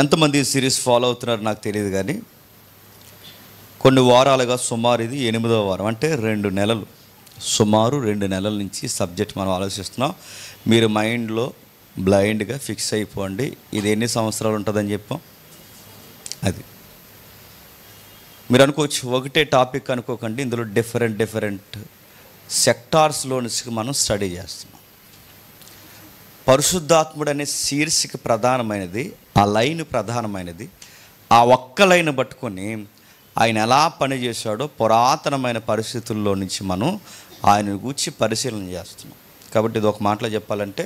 ఎంతమంది ఈ series follow అవుతున్నారో నాకు తెలియదు, కానీ కొన్ని వారాలుగా సుమారు ఇది 8వ వారం, అంటే 2 నెలలు, సుమారు 2 నెలల నుంచి సబ్జెక్ట్ మనం ఆలోచిస్తున్నాం. మీరు మైండ్లో బ్లైండ్గా ఫిక్స్ అయిపోండి, ఇది ఎన్ని సంవత్సరాలు ఉంటుందని చెప్పాం. అది మీరు అనుకోవచ్చు, ఒకటే టాపిక్ అనుకోకండి, ఇందులో డిఫరెంట్ సెక్టార్స్లో నుంచి మనం స్టడీ చేస్తున్నాం. పరిశుద్ధాత్ముడు అనే శీర్షిక ప్రధానమైనది, ఆ లైన్ ప్రధానమైనది. ఆ ఒక్క లైన్ పట్టుకొని ఆయన ఎలా పనిచేశాడో పురాతనమైన పరిస్థితుల్లో నుంచి మనం ఆయన గూర్చి పరిశీలన చేస్తున్నాం. కాబట్టి ఇది ఒక మాటలో చెప్పాలంటే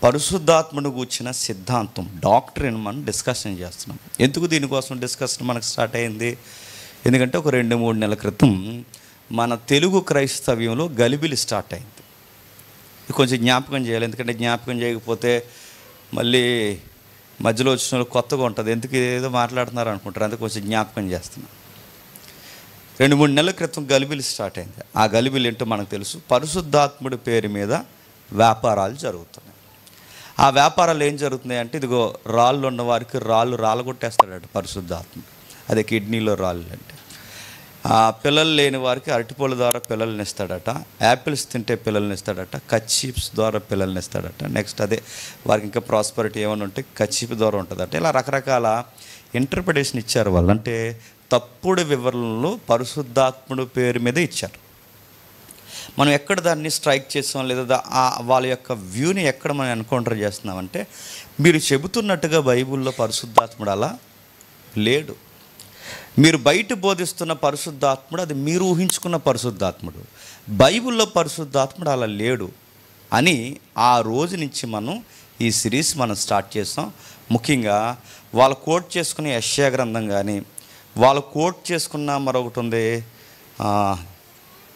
పరిశుద్ధాత్మను గూర్చిన సిద్ధాంతం, డాక్ట్రిన్ మనం డిస్కషన్ చేస్తున్నాం. ఎందుకు దీనికోసం డిస్కషన్ మనకు స్టార్ట్ అయింది? ఎందుకంటే ఒక 2-3 నెలల క్రితం మన తెలుగు క్రైస్తవ్యంలో గలిబిలి స్టార్ట్ అయింది. కొంచెం జ్ఞాపకం చేయాలి, ఎందుకంటే జ్ఞాపకం చేయకపోతే మళ్ళీ మధ్యలో వచ్చిన వాళ్ళు కొత్తగా ఉంటుంది, ఎందుకు ఏదో మాట్లాడుతున్నారు అనుకుంటారు. అందుకే కొంచెం జ్ఞాపకం చేస్తున్నాం. 2-3 నెలల క్రితం గలిబిలి స్టార్ట్ అయింది. ఆ గలిబిలి ఏంటో మనకు తెలుసు. పరిశుద్ధాత్ముడి పేరు మీద వ్యాపారాలు జరుగుతున్నాయి. ఆ వ్యాపారాలు ఏం జరుగుతున్నాయి అంటే, ఇదిగో రాళ్ళు ఉన్న వారికి రాళ్ళు రాలగొట్టేస్తాడట పరిశుద్ధాత్ముడు. అదే కిడ్నీలో రాళ్ళు అంటే. పిల్లలు లేని వారికి అరటిపళ్ళ ద్వారా పిల్లల్ని ఇస్తాడట, యాపిల్స్ తింటే పిల్లల్ని ఇస్తాడట, కచ్చీప్స్ ద్వారా పిల్లల్ని ఇస్తాడట. నెక్స్ట్ అదే వారికి ఇంకా ప్రాస్పరిటీ ఏమైనా ఉంటే కచ్చీప్ ద్వారా ఉంటుందట. ఇలా రకరకాల ఇంటర్ప్రిటేషన్ ఇచ్చారు వాళ్ళు. అంటే తప్పుడు వివరణలు పరిశుద్ధాత్ముడు పేరు మీద ఇచ్చారు. మనం ఎక్కడ దాన్ని స్ట్రైక్ చేస్తాం, లేదా వాళ్ళ యొక్క వ్యూని ఎక్కడ మనం ఎన్కౌంటర్ చేస్తున్నామంటే, మీరు చెబుతున్నట్టుగా బైబిల్లో పరిశుద్ధాత్ముడు అలా లేడు. మీరు బయట బోధిస్తున్న పరిశుద్ధాత్ముడు అది మీరు ఊహించుకున్న పరిశుద్ధాత్ముడు. బైబిల్లో పరిశుద్ధాత్ముడు అలా లేడు అని ఆ రోజు నుంచి మనం ఈ సిరీస్ మనం స్టార్ట్ చేస్తాం. ముఖ్యంగా వాళ్ళు కోట్ చేసుకునే యెషయా గ్రంథం కానీ, వాళ్ళు కోట్ చేసుకున్న మరొకటి ఉంది,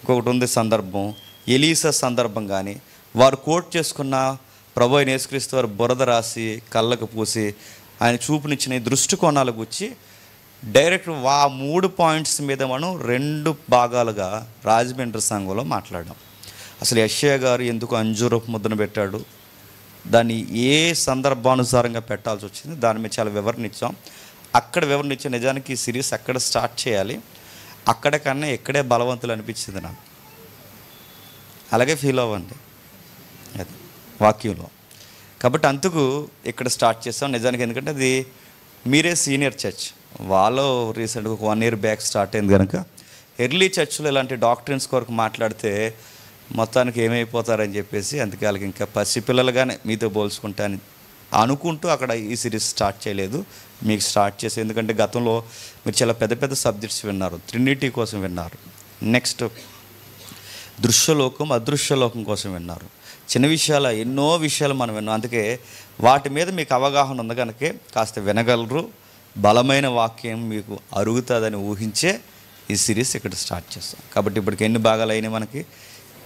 ఇంకొకటి ఉంది సందర్భం, ఎలీసా సందర్భం కానీ, వారు కోట్ చేసుకున్న ప్రభువైన యేసుక్రీస్తు వారు బురద రాసి కళ్ళకు పూసి ఆయన చూపునిచ్చిన దృష్టికోణాల గురించి డైరెక్ట్ 3 పాయింట్స్ మీద మనం 2 భాగాలుగా రాజమండ్రి సంఘంలో మాట్లాడాం. అసలు యెషయా గారు ఎందుకు అంజూరపు ముద్దను పెట్టాడు, దాన్ని ఏ సందర్భానుసారంగా పెట్టాల్సి వచ్చింది, దాని మీద చాలా వివరణ ఇచ్చాం. అక్కడ వివరణ ఇచ్చే నిజానికి ఈ సిరీస్ అక్కడ స్టార్ట్ చేయాలి, అక్కడ కన్నా ఎక్కడే బలవంతులు అనిపించింది నాకు. అలాగే ఫీల్ అవ్వండి అది వాక్యంలో. కాబట్టి అందుకు ఇక్కడ స్టార్ట్ చేస్తాం నిజానికి. ఎందుకంటే అది మీరే సీనియర్ చర్చ్, వాళ్ళు రీసెంట్గా ఒక 1 year బ్యాక్ స్టార్ట్ అయింది కనుక ఎర్లీ చర్చ్లో ఇలాంటి డాక్టరీన్స్ కొరకు మాట్లాడితే మొత్తానికి ఏమైపోతారని చెప్పేసి, అందుకే వాళ్ళకి ఇంకా పసిపిల్లలుగానే మీతో పోల్చుకుంటా అని అనుకుంటూ అక్కడ ఈ సిరీస్ స్టార్ట్ చేయలేదు, మీకు స్టార్ట్ చేసి. ఎందుకంటే గతంలో మీరు చాలా పెద్ద సబ్జెక్ట్స్ విన్నారు, ట్రినిటీ కోసం విన్నారు, నెక్స్ట్ దృశ్యలోకం అదృశ్యలోకం కోసం విన్నారు, చిన్న విషయాలు ఎన్నో విషయాలు మనం విన్నాం. అందుకే వాటి మీద మీకు అవగాహన ఉంది కనుకే కాస్త వినగలరు, బలమైన వాక్యం మీకు అరుగుతుందని ఊహించే ఈ సిరీస్ ఇక్కడ స్టార్ట్ చేస్తాం. కాబట్టి ఇప్పటికి ఎన్ని భాగాలు అయినాయి? మనకి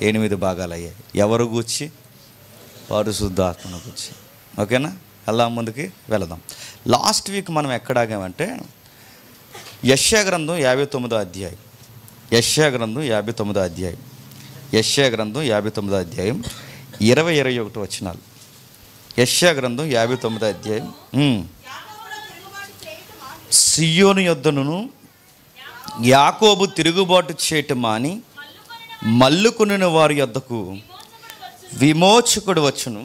8 భాగాలు అయ్యాయి. ఎవరు గూర్చి? పరిశుద్ధాత్మను గూర్చి. ఓకేనా? అలా ముందుకి వెళదాం. లాస్ట్ వీక్ మనం ఎక్కడ ఆగామంటే యెషయా గ్రంథం 59వ అధ్యాయం. యెషయా గ్రంథం 59వ అధ్యాయం. యెషయా గ్రంథం 59వ అధ్యాయం 20-21 వచనాలు. యెషయా గ్రంథం 59వ అధ్యాయం. సియోను యొద్దను యాకోబు తిరుగుబాటు చేయటం మాని మల్లుకొనిన వారి యొద్దకు విమోచకుడు వచ్చును,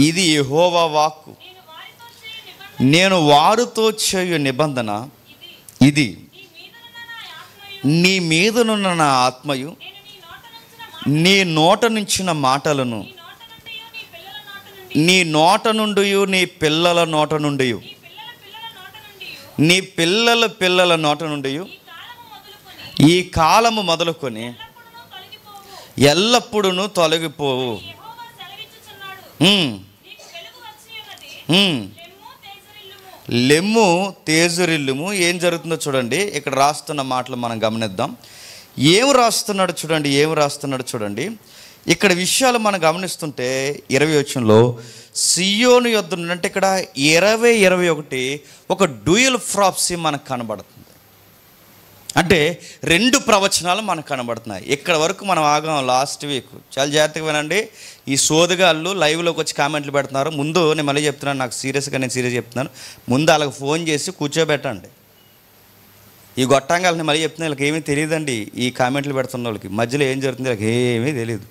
ఇది యెహోవా వాక్కు. నేను వారితో చేయు నిబంధన ఇది, నీ మీదనున్న నా ఆత్మయు నీ నోట నుంచిన మాటలను నీ నోట నుండి నీ పిల్లల నోట నుండి నీ పిల్లల నోట నుండి ఈ కాలము మొదలుకొని ఎల్లప్పుడూ తొలగిపోవు. లెమ్ము తేజరిల్లుము. ఏం జరుగుతుందో చూడండి, ఇక్కడ రాస్తున్న మాటలు మనం గమనిద్దాం. ఏం రాస్తున్నాడు చూడండి. ఇక్కడ విషయాలు మనం గమనిస్తుంటే 20 వచనంలో సియోను యొద్ద అంటే ఇక్కడ 20-21 ఒక డ్యూయల్ ప్రాఫెసీ మనకు కనబడుతుంది. అంటే రెండు ప్రవచనాలు మనకు కనబడుతున్నాయి. ఇక్కడ వరకు మనం ఆగాం లాస్ట్ వీక్. చాలా జాగ్రత్తగా వినండి. ఈ సోదగాళ్ళు లైవ్లోకి వచ్చి కామెంట్లు పెడుతున్నారు. ముందు నేను మళ్ళీ చెప్తున్నాను, నాకు నేను సీరియస్ చెప్తున్నాను. ముందు వాళ్ళకి ఫోన్ చేసి కూర్చోబెట్టండి. ఈ గొట్టంగాలని మళ్ళీ చెప్తున్నా, వీళ్ళకి ఏమీ తెలియదండి. ఈ కామెంట్లు పెడుతున్న వాళ్ళకి మధ్యలో ఏం జరుగుతుంది వీళ్ళకి ఏమీ తెలియదు.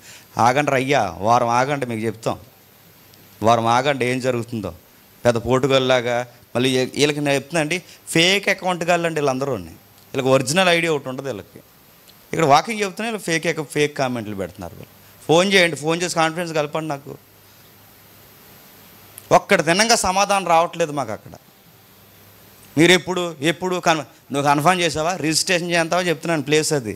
ఆగండి అయ్యా, వారం ఆగండి, మీకు చెప్తాం. వారం ఆగండి ఏం జరుగుతుందో. పెద్ద పోటుగాళ్ళలాగా మళ్ళీ వీళ్ళకి నేను చెప్తున్నా అండి, ఫేక్ అకౌంట్ గాళ్ళండి వీళ్ళందరూ. వీళ్ళకి ఒరిజినల్ ఐడియా ఒకటి ఉంటుంది వీళ్ళకి. ఇక్కడ వాకింగ్ చెప్తున్నా వీళ్ళు ఫేక్ కామెంట్లు పెడుతున్నారు. ఫోన్ చేయండి, ఫోన్ చేసి కాన్ఫిడెన్స్ కలపండి. నాకు ఒక్కడ తినంగా సమాధానం రావట్లేదు మాకు అక్కడ. మీరు ఎప్పుడు నువ్వు కన్ఫర్మ్ చేసావా, రిజిస్ట్రేషన్ చేస్తావా చెప్తున్నాను, ప్లేస్ అది.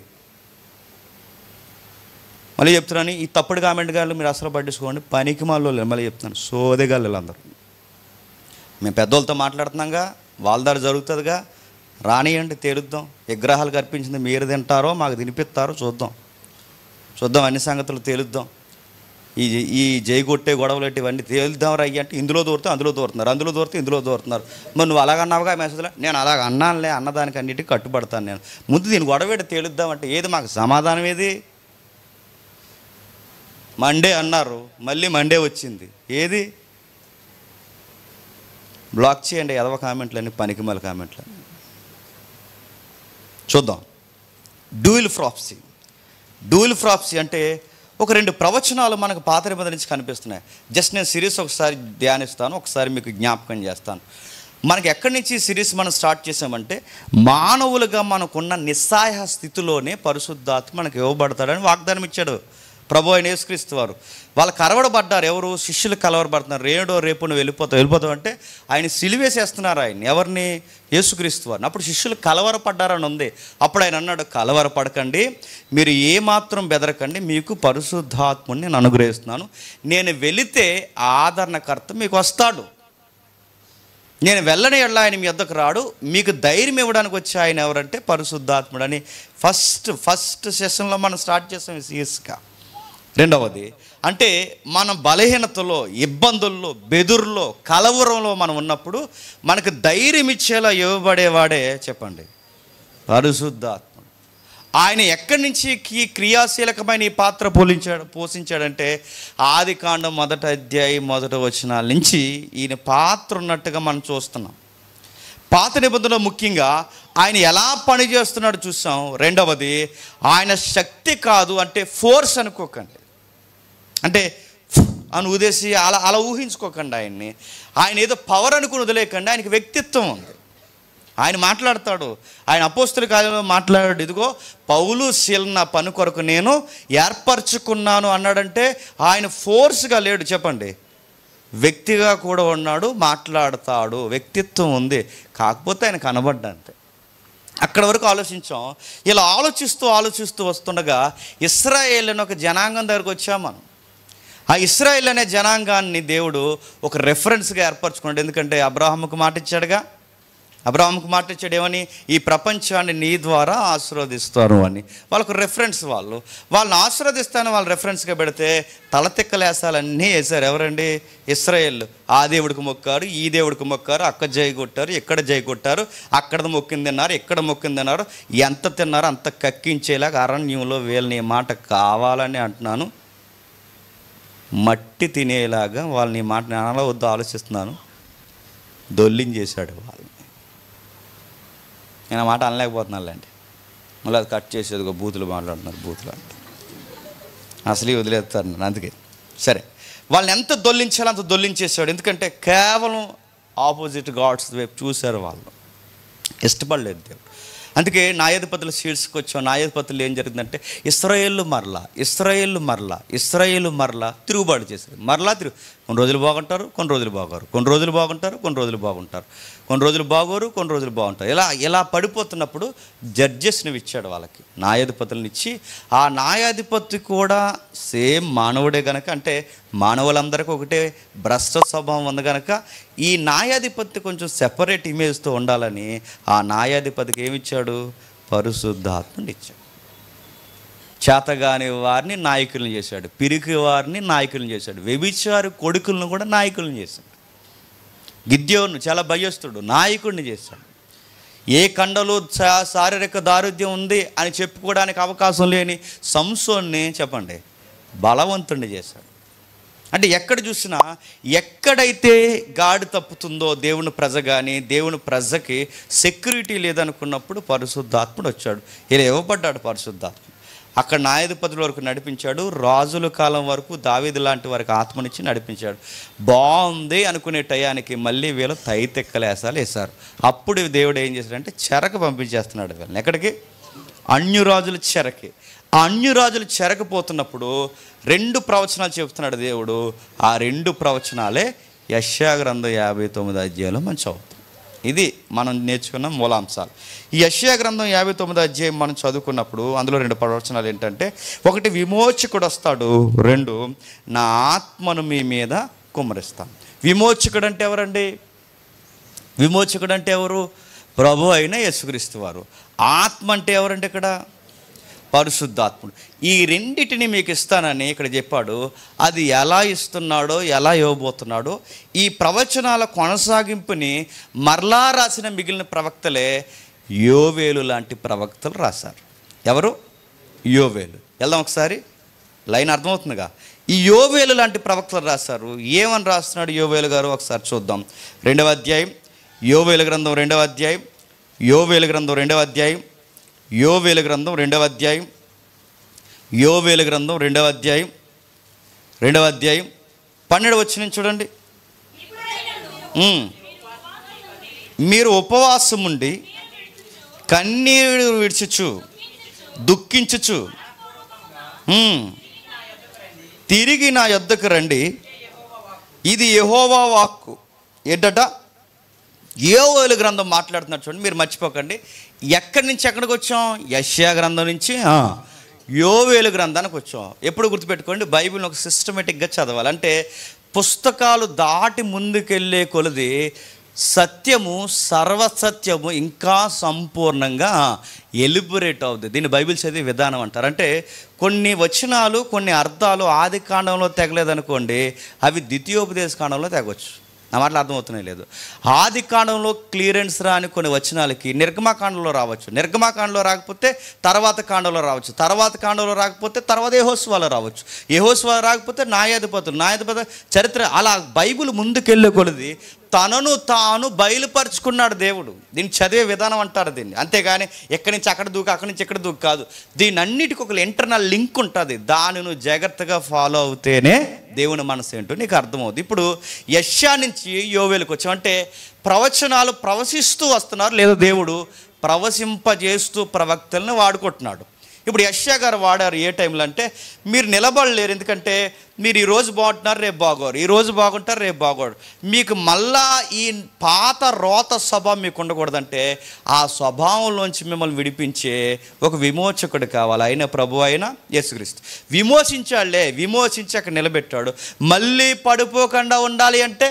మళ్ళీ చెప్తున్నాను, ఈ తప్పుడు కామెంట్ గాళ్ళు మీరు అసలు పట్టించుకోండి. పనికి మళ్ళీ మళ్ళీ చెప్తున్నాను, సోదేగాళ్ళు వీళ్ళందరూ. మేము పెద్దోళ్ళతో మాట్లాడుతున్నాగా, వాళ్ళ దారి జరుగుతుందిగా, రానియండి, తేలుద్దాం. విగ్రహాలు కల్పించింది మీరు తింటారో మాకు తినిపిస్తారో చూద్దాం. అన్ని సంగతులు తేలుద్దాం. ఈ జైగొట్టే గొడవలు ఇవన్నీ తేలుద్దాం రయ్య అంటే ఇందులో దూరుతాం అందులో దూరుతున్నారు, అందులో దూరితే ఇందులో దూరుతున్నారు. మరి నువ్వు అలాగన్నావుగా మెసేజ్లో, నేను అలాగ అన్నానులే, అన్నదానికి అన్నిటికీ కట్టుబడతాను నేను. ముందు దీని గొడవేటి తేలుద్దామంటే ఏది మాకు సమాధానం ఏది? మండే అన్నారు, మళ్ళీ మండే వచ్చింది. ఏది? బ్లాక్ చేయండి ఎదవ కామెంట్లన్నీ, పనికిమాల కామెంట్లని. చూద్దాం. డ్యూయల్ ప్రాఫెసీ అంటే ఒక రెండు ప్రవచనాలు మనకు పాత నిబంధన నుంచి కనిపిస్తున్నాయి. జస్ట్ నేను సిరీస్ ఒకసారి ధ్యానిస్తాను, ఒకసారి మీకు జ్ఞాపకం చేస్తాను. మనకి ఎక్కడి నుంచి సిరీస్ మనం స్టార్ట్ చేసామంటే, మానవులుగా మనకున్న నిస్సహాయ స్థితిలోనే పరిశుద్ధాత్మ మనకు ఇవ్వబడతాడని వాగ్దానం ఇచ్చాడు ప్రభు అయిన యేసుక్రీస్తు వారు. వాళ్ళు కలవరపడ్డారు. ఎవరు? శిష్యులు కలవరపడుతున్నారు. రేపు నువ్వు వెళ్ళిపోతావు అంటే ఆయన సిలువేసేస్తున్నారు ఆయన్ని. ఎవరిని? యేసుక్రీస్తు వారిని. అప్పుడు శిష్యులు కలవరపడ్డారని ఉంది. అప్పుడు ఆయన అన్నాడు, కలవరపడకండి, మీరు ఏమాత్రం బెదరకండి, మీకు పరిశుద్ధాత్ముని నేను అనుగ్రహిస్తున్నాను. నేను వెళితే ఆదరణకర్త మీకు వస్తాడు. నేను వెళ్ళని ఎడల ఆయన మీ వద్దకు రాడు. మీకు ధైర్యం ఇవ్వడానికి వచ్చే ఆయన ఎవరంటే పరిశుద్ధాత్ముడు అని ఫస్ట్ సెషన్లో మనం స్టార్ట్ చేసాం సీరియస్గా. రెండవది అంటే మన బలహీనతలో, ఇబ్బందుల్లో, బెదురులో, కలవరంలో మనం ఉన్నప్పుడు మనకు ధైర్యం ఇచ్చేలా ఇవ్వబడేవాడే చెప్పండి పరిశుద్ధాత్ముడు. ఆయన ఎక్కడి నుంచి క్రియాశీలకమైన ఈ పాత్ర పోషించాడంటే ఆదికాండం 1వ అధ్యాయం 1వ వచనాల నుంచి ఈయన పాత్ర ఉన్నట్టుగా మనం చూస్తున్నాం. పాత నిబంధనలో ముఖ్యంగా ఆయన ఎలా పనిచేస్తున్నాడో చూసాం. రెండవది, ఆయన శక్తి కాదు అంటే ఫోర్స్ అనుకోకండి, అంటే అని ఉదేశి అలా ఊహించుకోకండి ఆయన్ని. ఆయన ఏదో పవర్ అనుకుని వదిలేకండి. ఆయనకి వ్యక్తిత్వం ఉంది. ఆయన మాట్లాడతాడు. ఆయన అపోస్తల కార్యంలో మాట్లాడాడు, ఇదిగో పౌలు శీల నా పని కొరకు నేను ఏర్పరచుకున్నాను అన్నాడంటే ఆయన ఫోర్స్గా లేడు చెప్పండి, వ్యక్తిగా కూడా ఉన్నాడు, మాట్లాడతాడు, వ్యక్తిత్వం ఉంది. కాకపోతే ఆయన కనబడ్డంతే. అక్కడ వరకు ఆలోచించాం. ఇలా ఆలోచిస్తూ వస్తుండగా ఇశ్రాయేల్ అనే ఒక జనాంగం దగ్గరకు వచ్చాం మనం. ఆ ఇశ్రాయేల్ అనే జనాంగాన్ని దేవుడు ఒక రెఫరెన్స్గా ఏర్పరచుకున్నాడు. ఎందుకంటే అబ్రాహాముకు మాట ఇచ్చాడుగా. అబ్రాహాముకు మాట ఇచ్చాడు ఏమని? ఈ ప్రపంచాన్ని నీ ద్వారా ఆశీర్వదిస్తారు అని. వాళ్ళకు రెఫరెన్స్. వాళ్ళని ఆశీర్వదిస్తాను వాళ్ళు రెఫరెన్స్గా పెడితే తలతిక్కలేసాలన్నీ వేశారు. ఎవరండి? ఇశ్రాయేల్. ఆ దేవుడికి మొక్కారు, ఈ దేవుడికి మొక్కారు, అక్కడ జై కొట్టారు, ఇక్కడ జై కొట్టారు, అక్కడ మొక్కింది తిన్నారు, ఇక్కడ మొక్కింది తిన్నారు. ఎంత తిన్నారో అంత కక్కించేలాగా అరణ్యంలో వీళ్ళని మాట కావాలని అంటున్నాను, మట్టి తినేలాగా వాళ్ళని మాట నేను వద్దు ఆలోచిస్తున్నాను, దొల్లించేశాడు వాళ్ళని. నేను ఆ మాట అనలేకపోతున్నానులేండి. మళ్ళీ అది కట్ చేసేది బూతులు మాట్లాడుతున్నారు, బూతులు అంటే అసలు వదిలేస్తారు నన్ను. అందుకే సరే, వాళ్ళని ఎంత దొల్లించాలో అంత దొల్లించేసాడు. ఎందుకంటే కేవలం ఆపోజిట్ గాడ్స్ వైపు చూశారు వాళ్ళు, ఇష్టపడలేదు దేవుడు. అందుకే న్యాయాధిపతుల సీట్స్కి వచ్చాం. న్యాయాధిపతులు ఏం జరిగిందంటే ఇశ్రాయేలు మరలా తిరుగుబాటు చేశారు. కొన్ని రోజులు బాగుంటారు, కొన్ని రోజులు బాగోరు, కొన్ని రోజులు బాగుంటారు, కొన్ని రోజులు బాగుంటారు, కొన్ని రోజులు బాగోరు, కొన్ని రోజులు బాగుంటారు. ఇలా పడిపోతున్నప్పుడు జడ్జెస్ని ఇచ్చాడు వాళ్ళకి, న్యాయాధిపతులను ఇచ్చి. ఆ న్యాయాధిపతి కూడా సేమ్ మానవుడే కనుక, అంటే మానవులందరికీ ఒకటే భ్రష్ట స్వభావం ఉంది కనుక ఈ న్యాయాధిపతి కొంచెం సెపరేట్ ఇమేజ్తో ఉండాలని ఆ న్యాయాధిపతికి ఏమిచ్చాడు? పరిశుద్ధాత్మని ఇచ్చాడు. చేతగాని వారిని నాయకులను చేశాడు, పిరికి వారిని నాయకులను చేశాడు, వ్యభిచారి కొడుకులను కూడా నాయకులను చేశాడు. గిద్యోను చాలా భయస్తుడు, నాయకుడిని చేశాడు. ఏ కండలు శారీరక దారుఢ్యం ఉంది అని చెప్పుకోవడానికి అవకాశం లేని సంసోన్ని చెప్పండి బలవంతుణ్ణి చేశాడు. అంటే ఎక్కడ చూసినా ఎక్కడైతే గాడి తప్పుతుందో దేవుని ప్రజ కానీ దేవుని ప్రజకి సెక్యూరిటీ లేదనుకున్నప్పుడు పరిశుద్ధాత్ముడు వచ్చాడు. ఇలా ఇవ్వబడ్డాడు పరిశుద్ధాత్మ. అక్కడ న్యాయాధిపతుల వరకు నడిపించాడు, రాజుల కాలం వరకు దావీదు లాంటి వారికి ఆత్మనిచ్చి నడిపించాడు. బాగుంది అనుకునే టయానికి మళ్ళీ వీళ్ళు తైతెక్కలేసాలు వేశారు. అప్పుడు దేవుడు ఏం చేశాడంటే చెరకు పంపించేస్తున్నాడు వీళ్ళని. ఎక్కడికి? అన్యురాజుల చెరకి. ఆ అన్యురాజులు చెరకపోతున్నప్పుడు 2 ప్రవచనాలు చెబుతున్నాడు దేవుడు. ఆ 2 ప్రవచనాలే యెషయా గ్రంథం 59 అధ్యాయంలో మనం చదువుతాం. ఇది మనం నేర్చుకున్న మూలాంశాలు. ఈ యెషయా గ్రంథం 59 అధ్యాయం మనం చదువుకున్నప్పుడు అందులో 2 ప్రవచనాలు ఏంటంటే, 1 విమోచకుడు వస్తాడు, 2 నా ఆత్మను మీ మీద కుమ్మరిస్తాను. విమోచకుడు అంటే ఎవరండి? విమోచకుడు అంటే ఎవరు? ప్రభు అయిన యేసుక్రీస్తు వారు. ఆత్మ అంటే ఎవరండి? ఇక్కడ పరిశుద్ధాత్ముడు. ఈ రెండిటిని మీకు ఇస్తానని ఇక్కడ చెప్పాడు. అది ఎలా ఇస్తున్నాడో, ఎలా ఇవ్వబోతున్నాడో, ఈ ప్రవచనాల కొనసాగింపుని మరలా రాసిన మిగిలిన ప్రవక్తలే యోవేలు లాంటి ప్రవక్తలు రాశారు. ఎవరు? యోవేలు. వెళ్దాం ఒకసారి, లైన్ అర్థమవుతుందిగా. ఈ యోవేలు లాంటి ప్రవక్తలు రాశారు. ఏమని రాస్తున్నాడు యోవేలు గారు ఒకసారి చూద్దాం. 2వ అధ్యాయం యోవేలు గ్రంథం, 2వ అధ్యాయం యోవేలు గ్రంథం, 2వ అధ్యాయం యోవేలు గ్రంథం, 2వ అధ్యాయం యోవేలు గ్రంథం, 2వ అధ్యాయం 2వ అధ్యాయం 12వ వచనం చూడండి. మీరు ఉపవాసం ఉండి కన్నీరు విడిచుచు దుఃఖించుచు తిరిగి నా యొద్దకు రండి, ఇది యెహోవా వాక్కు. ఏంటట? యోవేలు గ్రంథం మాట్లాడుతున్నాడు చూడండి. మీరు మర్చిపోకండి, ఎక్కడి నుంచి ఎక్కడికి వచ్చాం? యెషయా గ్రంథం నుంచి యోవేలు గ్రంథానికి వచ్చాం. ఎప్పుడు గుర్తుపెట్టుకోండి, బైబిల్ని ఒక సిస్టమేటిక్గా చదవాలి. అంటే పుస్తకాలు దాటి ముందుకెళ్ళే కొలది సత్యము, సర్వసత్యము ఇంకా సంపూర్ణంగా ఎలిబరేట్ అవుతుంది. దీన్ని బైబిల్ చదివే విధానం అంటారు. అంటే కొన్ని వచనాలు, కొన్ని అర్థాలు ఆది కాండంలో తెగలేదనుకోండి, అవి ద్వితీయోపదేశ కాండంలో తెగవచ్చు. నా మాటలు అర్థమవుతున్నాయి లేదు. ఆది కాండంలో క్లియరెన్స్ రాని కొన్ని వచనాలకి నిర్గమాకాండంలో రావచ్చు, నిర్గమాకాండంలో రాకపోతే తర్వాత కాండంలో రావచ్చు, తర్వాత కాండంలో రాకపోతే తర్వాత యెహోషువలో రావచ్చు, యెహోషువ రాకపోతే న్యాయాధిపతుల చరిత్ర. అలా బైబిల్ ముందుకెళ్ళే కొలది తనను తాను బయలుపరుచుకున్నాడు దేవుడు. దీన్ని చదివే విధానం అంటారు దీన్ని. అంతేగాని ఎక్కడి నుంచి అక్కడ దూకు, అక్కడి నుంచి ఎక్కడ దూకు కాదు. దీని అన్నిటికీ ఒక ఇంటర్నల్ లింక్ ఉంటుంది. దాన్ని నువ్వు జాగ్రత్తగా ఫాలో అవుతేనే దేవుని మనసు ఏంటో నీకు అర్థమవుతుంది. ఇప్పుడు యెషయా నుంచి యోవేలుకి వచ్చాం. అంటే ప్రవచనాలు ప్రవశిస్తూ వస్తున్నారు, లేదా దేవుడు ప్రవశింపజేస్తూ ప్రవక్తలను వాడుకుంటున్నాడు. ఇప్పుడు యెషయా గారు వాడారు ఏ టైంలో అంటే, మీరు నిలబడలేరు, ఎందుకంటే మీరు ఈరోజు బాగుంటున్నారు, రేపు బాగోరు, ఈరోజు బాగుంటారు, రేపు బాగోరు. మీకు మళ్ళా ఈ పాత రోత స్వభావం మీకు ఉండకూడదంటే ఆ స్వభావంలోంచి మిమ్మల్ని విడిపించే ఒక విమోచకుడు కావాలి. ఆయన ప్రభు అయిన యేసుక్రీస్తు. విమోచించాడులే, విమోచించి అక్కడ నిలబెట్టాడు. మళ్ళీ పడిపోకుండా ఉండాలి అంటే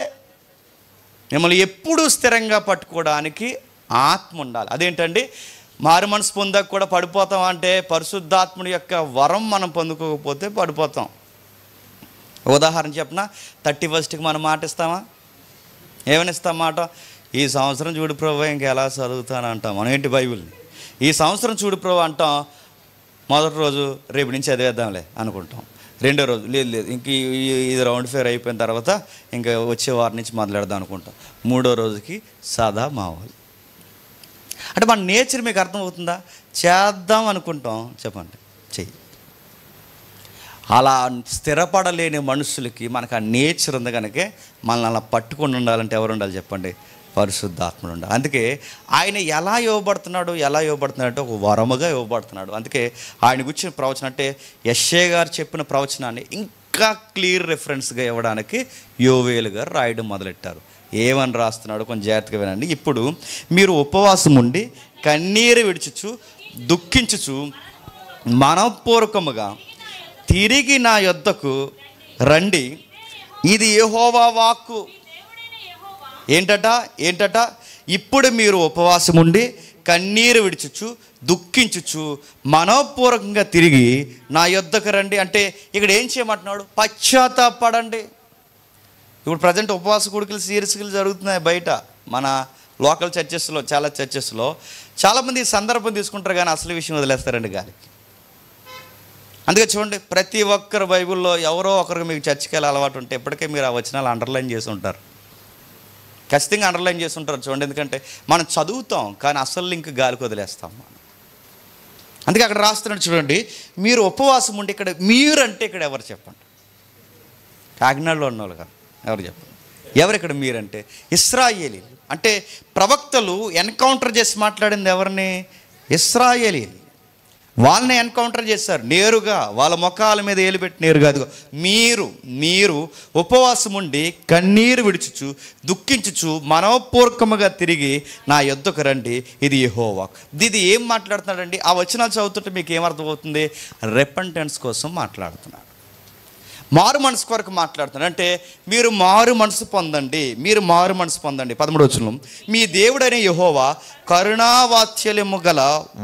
మిమ్మల్ని ఎప్పుడూ స్థిరంగా పట్టుకోవడానికి ఆత్మ ఉండాలి. అదేంటండి? మారు మనసు పొందాక కూడా పడిపోతాం అంటే పరిశుద్ధాత్ముడి యొక్క వరం మనం పొందుకోకపోతే పడిపోతాం. ఉదాహరణ చెప్పనా, 31కి మనం మాట ఇస్తామా? ఏమని ఇస్తాం మాట? ఈ సంవత్సరం చూడు ప్రభు ఇంకా ఎలా చదువుతాను అంటాం. మనం ఏంటి బైబిల్ని ఈ సంవత్సరం చూడు ప్రభు అంటాం. మొదటి రోజు రేపు నుంచి చదివేద్దాంలే అనుకుంటాం. రెండో రోజు లేదు ఇంక ఇది రౌండ్ ఫేర్ అయిపోయిన తర్వాత ఇంకా వచ్చే వారి నుంచి మొదలెడదాం అనుకుంటాం. మూడో రోజుకి సాదా మామూలు. అంటే మన నేచర్ మీకు అర్థమవుతుందా? చేద్దాం అనుకుంటాం, చెప్పండి చెయ్యి. అలా స్థిరపడలేని మనుషులకి మనకు ఆ నేచర్ ఉంది కనుక మనల్ని అలా పట్టుకొని ఉండాలంటే ఎవరు ఉండాలి చెప్పండి? పరిశుద్ధాత్ముడు ఉండాలి. అందుకే ఆయన ఎలా ఇవ్వబడుతున్నాడు అంటే ఒక వరముగా ఇవ్వబడుతున్నాడు. అందుకే ఆయన గురించిన ప్రవచనం అంటే యెషయా గారు చెప్పిన ప్రవచనాన్ని ఇంకా క్లియర్ రెఫరెన్స్గా ఇవ్వడానికి యోవేలు గారు రాయడం మొదలెట్టారు. ఏమని రాస్తున్నాడు కొంచెం జాగ్రత్తగా వినండి. ఇప్పుడు మీరు ఉపవాసం ఉండి కన్నీరు విడిచుచు దుఃఖించుచు మనఃపూర్వకముగా తిరిగి నా యొద్దకు రండి, ఇది యెహోవా వాక్కు. ఏంటట? ఇప్పుడు మీరు ఉపవాసం ఉండి కన్నీరు విడిచుచు దుఃఖించుచు మనఃపూర్వకంగా తిరిగి నా యొద్దకు రండి. అంటే ఇక్కడ ఏం చేయమంటున్నాడు? పశ్చాత్తాపడండి. ఇప్పుడు ప్రజెంట్ ఉపవాస కూడికలు సీరియస్గా జరుగుతున్నాయి బయట. మన లోకల్ చర్చెస్లో, చాలా చర్చెస్లో చాలామంది ఈ సందర్భం తీసుకుంటారు కానీ అసలు విషయం వదిలేస్తారండి గాలికి. అందుకే చూడండి, ప్రతి ఒక్కరు బైబిల్లో ఎవరో ఒకరికి మీకు చర్చికి వెళ్ళే అలవాటు ఉంటే ఇప్పటికే మీరు ఆ వచనాలు అండర్లైన్ చేసి ఉంటారు, ఖచ్చితంగా అండర్లైన్ చేసి ఉంటారు. చూడండి, ఎందుకంటే మనం చదువుతాం కానీ అసలు లింక్ గాలికి వదిలేస్తాం మనం. అందుకే అక్కడ రాస్తున్నాడు చూడండి, మీరు ఉపవాసం ఉంటే ఇక్కడ మీరు అంటే ఇక్కడ ఎవరు చెప్పండి? కాకినాడలో ఉన్నవాళ్ళు కాదు, ఎవరు చెప్పండి? ఎవరు ఇక్కడ మీరంటే? ఇశ్రాయేలీలు. అంటే ప్రవక్తలు ఎన్కౌంటర్ చేసి మాట్లాడింది ఎవరిని? ఇశ్రాయేలీలు. వాళ్ళని ఎన్కౌంటర్ చేశారు నేరుగా, వాళ్ళ ముఖాల మీద ఏలుపెట్టి నేరుగా. అదిగో మీరు ఉపవాసం ఉండి కన్నీరు విడుచుచు దుఃఖించుచు మనోపూర్వకముగా తిరిగి నా యొద్దకు రండి, ఇది యెహోవా. ఇది ఏం మాట్లాడుతున్నాడండి? ఆ వచనాలు చదువుతుంటే మీకు ఏమర్థమవుతుంది? రెపెంటెన్స్ కోసం మాట్లాడుతున్నాడు, మారు మనసు కొరకు మాట్లాడుతున్నాడు. అంటే మీరు మారు మనసు పొందండి, మీరు మారు మనసు పొందండి. 13వ వచనం, మీ దేవుడైన యెహోవా కరుణావాత్సల్యము గల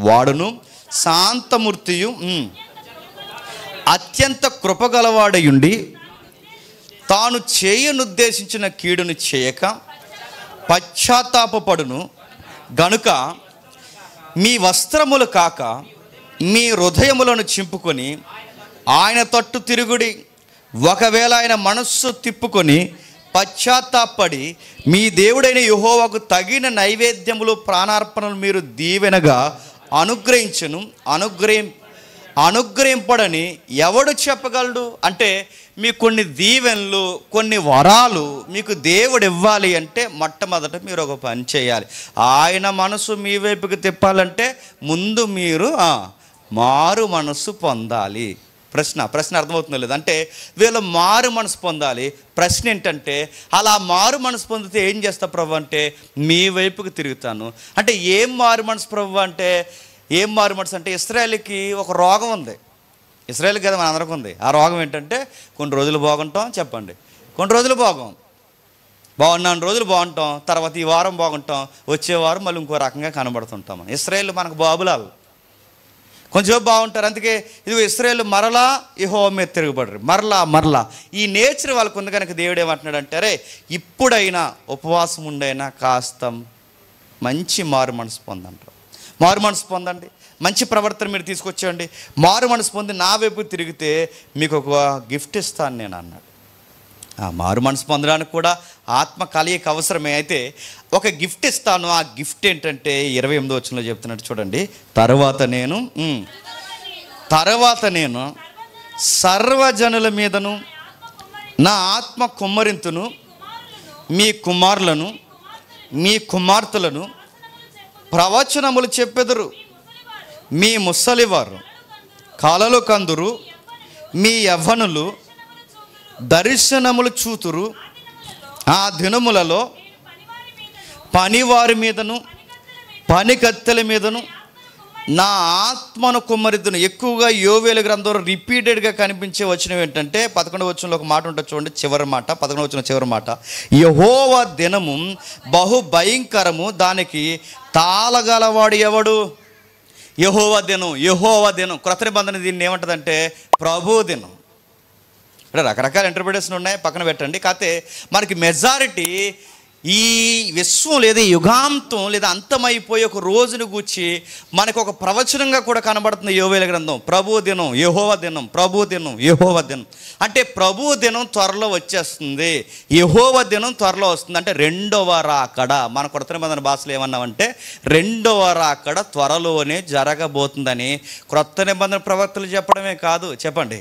వాడును శాంతమూర్తియు అత్యంత కృపగలవాడయుండి తాను చేయనుద్దేశించిన కీడును చేయక పశ్చాత్తాపపడును గనుక మీ వస్త్రములు కాక మీ హృదయములను చింపుకొని ఆయన తట్టు తిరుగుడి. ఒకవేళ ఆయన మనస్సు తిప్పుకొని పశ్చాత్తాపడి మీ దేవుడైన యెహోవాకు తగిన నైవేద్యములు ప్రాణార్పణలు మీరు దీవెనగా అనుగ్రహింపడని ఎవడు చెప్పగలడు? అంటే మీకు కొన్ని దీవెనలు, కొన్ని వరాలు మీకు దేవుడు ఇవ్వాలి అంటే మొట్టమొదట మీరు ఒక పని చేయాలి. ఆయన మనసు మీ వైపుకి తిప్పాలంటే ముందు మీరు మారు మనసు పొందాలి. ప్రశ్న అర్థమవుతుందో లేదు? అంటే వీళ్ళు మారు మనసు పొందాలి. ప్రశ్న ఏంటంటే, అలా మారు మనసు పొందితే ఏం చేస్తా ప్రభు అంటే మీ వైపుకి తిరుగుతాను. అంటే ఏం మారు మనసు ప్రభు అంటే ఏం మారు మనసు అంటే, ఇశ్రాయేలుకి ఒక రోగం ఉంది. ఇశ్రాయేలుకి కదా మన అందరికీ ఉంది. ఆ రోగం ఏంటంటే కొన్ని రోజులు బాగుంటాం, చెప్పండి, కొన్ని రోజులు బాగున్నాను రోజులు బాగుంటాం, తర్వాత ఈ వారం బాగుంటాం, వచ్చే వారం మళ్ళీ ఇంకో రకంగా కనబడుతుంటాం. ఇశ్రాయేలు మనకు బాబులాలు, కొంచెం బాగుంటారు. అందుకే ఇది ఇశ్రాయేలు మరలా యెహోవా మీద తిరుగుబడరు, మరలా ఈ నేచర్ వాళ్ళకు ఉంది. కనుక దేవుడు ఏమంటున్నాడు అంటే, అరే ఇప్పుడైనా ఉపవాసం ఉండైనా కాస్త మంచి మారు మనసు పొందంటారు. మారు మనసు పొందండి, మంచి ప్రవర్తన మీరు తీసుకొచ్చేయండి. మారు మనసు పొంది నా వైపు తిరిగితే మీకు ఒక గిఫ్ట్ ఇస్తాను నేను అన్నాడు. ఆ మారు మనసు పొందడానికి కూడా ఆత్మ కలయిక అవసరమే. అయితే ఒక గిఫ్ట్ ఇస్తాను. ఆ గిఫ్ట్ ఏంటంటే 28వ వచనంలో చెప్తున్నాడు చూడండి, తర్వాత నేను సర్వజనుల మీదను నా ఆత్మ కుమ్మరింతును, మీ కుమారులను మీ కుమార్తెలను ప్రవచనములు చెప్పెదరు, మీ ముసలివారు కలలు కందురు, మీ యవ్వనులు దర్శనములు చూతురు. ఆ దినములలో పనివారి మీదను పనికత్తెల మీదను నా ఆత్మను కుమ్మరిద్దును. ఎక్కువగా యోవేలు గ్రంథంలో రిపీటెడ్గా కనిపించే వచనం ఏంటంటే 11వ వచనంలో ఒక మాట ఉంటుంది చూడండి, చివరి మాట, 11వ వచనం చివరి మాట, యెహోవా దినము బహు భయంకరము, దానికి తాళగలవాడు ఎవడు? యెహోవా దినం. క్రొత్త నిబంధన దీన్ని ఏమంటుందంటే ప్రభు దినం. అంటే రకరకాల ఇంటర్ప్రిటేషన్ ఉన్నాయి, పక్కన పెట్టండి. కాకపోతే మనకి మెజారిటీ ఈ విశ్వం లేదా యుగాంతం లేదా అంతమైపోయే ఒక రోజును గూర్చి మనకు ఒక ప్రవచనంగా కూడా కనబడుతుంది యోవేలు గ్రంథం. ప్రభు దినం, యెహోవా దినం, ప్రభు దినం, యెహోవా దినం. అంటే ప్రభు దినం త్వరలో వచ్చేస్తుంది, యెహోవా దినం త్వరలో వస్తుంది. అంటే రెండవ రాకడ, మన కొత్త నిబంధన భాషలో ఏమన్నామంటే రెండవ రాకడ త్వరలోనే జరగబోతుందని క్రొత్త నిబంధన ప్రవక్తలు చెప్పడమే కాదు, చెప్పండి,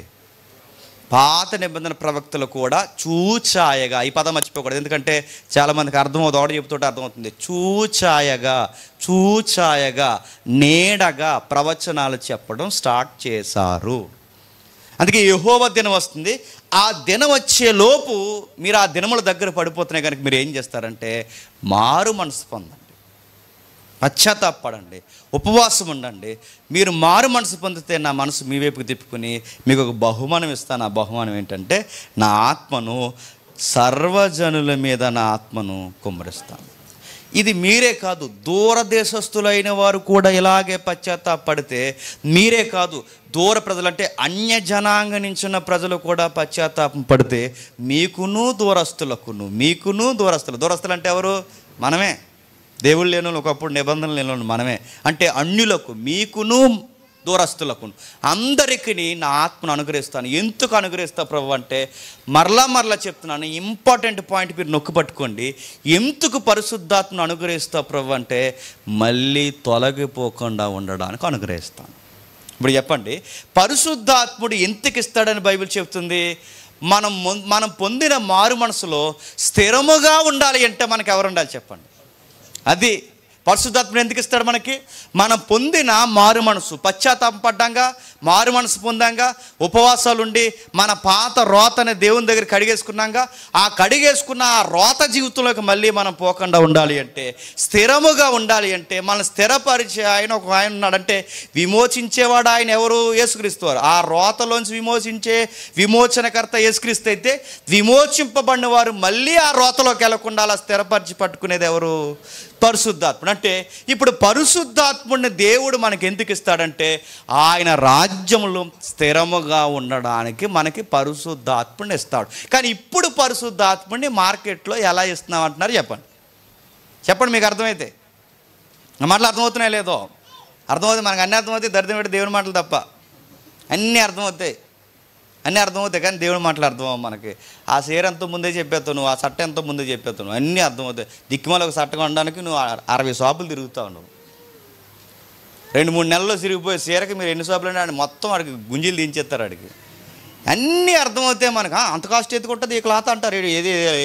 పాత నిబంధన ప్రవక్తలు కూడా చూచాయగా, ఈ పదం మర్చిపోకూడదు, ఎందుకంటే చాలామందికి అర్థమవుతుంది, ఒకటి చెబుతుంటే అర్థమవుతుంది, చూచాయగా నీడగా ప్రవచనాలు చెప్పడం స్టార్ట్ చేశారు. అందుకే యెహోవా దినం వస్తుంది. ఆ దినం వచ్చే లోపు మీరు ఆ దినముల దగ్గర పడిపోతున్నాయి కనుక మీరు ఏం చేస్తారంటే మారు మనసు పొందండి, పశ్చాత్తాపడండి, ఉపవాసం ఉండండి. మీరు మారు మనసు పొందితే నా మనసు మీ వైపుకి తిప్పుకుని మీకు ఒక బహుమానం ఇస్తాను. ఆ బహుమానం ఏంటంటే నా ఆత్మను సర్వజనుల మీద నా ఆత్మను కుమ్మరిస్తాను. ఇది మీరే కాదు, దూరదేశస్థులైన వారు కూడా ఇలాగే పశ్చాత్తాపడితే, మీరే కాదు దూర ప్రజలు అంటే అన్య జనాంగ నుంచి ఉన్న ప్రజలు కూడా పశ్చాత్తాపం పడితే మీకును దూరస్తులు అంటే ఎవరు? మనమే. దేవుళ్ళు లేని ఒకప్పుడు నిబంధనలు లేని మనమే. అంటే అన్యులకు, మీకును దూరస్తులకు అందరికీ నా ఆత్మను అనుగ్రహిస్తాను. ఎందుకు అనుగ్రహిస్తా ప్రభు అంటే, మరలా చెప్తున్నాను, ఇంపార్టెంట్ పాయింట్ మీరు నొక్కి పట్టుకోండి. ఎందుకు పరిశుద్ధాత్మను అనుగ్రహిస్తా ప్రభు అంటే, మళ్ళీ తొలగిపోకుండా ఉండడానికి అనుగ్రహిస్తాను. ఇప్పుడు చెప్పండి, పరిశుద్ధాత్ముడు ఎందుకు ఇస్తాడని బైబిల్ చెప్తుంది? మనం పొందిన మారు మనసులో స్థిరముగా ఉండాలి అంటే మనకు ఎవరు ఉండాలి చెప్పండి? అది పరిశుద్ధాత్ముడు ఎందుకు ఇస్తాడు మనకి? మనం పొందిన మారు మనసు, పశ్చాత్తాపం పడ్డాంగా, మారు మనసు పొందాంగా, ఉపవాసాలు ఉండి మన పాత రోతని దేవుని దగ్గర కడిగేసుకున్నాంగా, ఆ కడిగేసుకున్న ఆ రోత జీవితంలోకి మళ్ళీ మనం పోకుండా ఉండాలి అంటే, స్థిరముగా ఉండాలి అంటే, మన స్థిరపరిచే ఆయన ఒక ఆయన ఉన్నాడంటే, విమోచించేవాడు ఆయన ఎవరు? యేసుక్రీస్తు వారు. ఆ రోతలోంచి విమోచనకర్త యేసుక్రీస్తు అయితే, విమోచింపబడిన వారు మళ్ళీ ఆ రోతలోకి వెళ్లకుండా అలా స్థిరపరిచి పట్టుకునేది ఎవరు? పరిశుద్ధాత్ముడు. అంటే ఇప్పుడు పరిశుద్ధాత్ముడిని దేవుడు మనకి ఎందుకు ఇస్తాడంటే, ఆయన రాజ్యంలో స్థిరముగా ఉండడానికి మనకి పరిశుద్ధాత్ముడిని ఇస్తాడు. కానీ ఇప్పుడు పరిశుద్ధాత్ముడిని మార్కెట్లో ఎలా ఇస్తున్నాం అంటున్నారు చెప్పండి మీకు అర్థమైతే. నా మాటలు అర్థమవుతున్నాయి లేదో? అర్థమవుతాయి, మనకు అన్నీ అర్థమవుతాయి. దరిద్రం పెట్టి దేవుని మాటలు తప్ప అన్నీ అర్థమవుతాయి కానీ దేవుని మాటలు అర్థమవు మనకి. ఆ చీర ఎంతో ముందే చెప్పేస్తావు నువ్వు, ఆ చట్ట ఎంతో ముందే చెప్పేస్తావు నువ్వు, అన్నీ అర్థమవుతాయి. దిక్కుమాల ఒక చట్టం అనడానికి నువ్వు 60 షాపులు తిరుగుతావు. నువ్వు 2-3 నెలల్లో తిరిగిపోయే చీరకి మీరు ఎన్ని షాపులు అంటే మొత్తం వాడికి గుంజీలు దించేస్తారు. వాడికి అన్నీ అర్థమవుతాయి మనకు. అంత కాస్ట్ ఎత్తుకుంటుంది ఈ క్లాత్ అంటారు,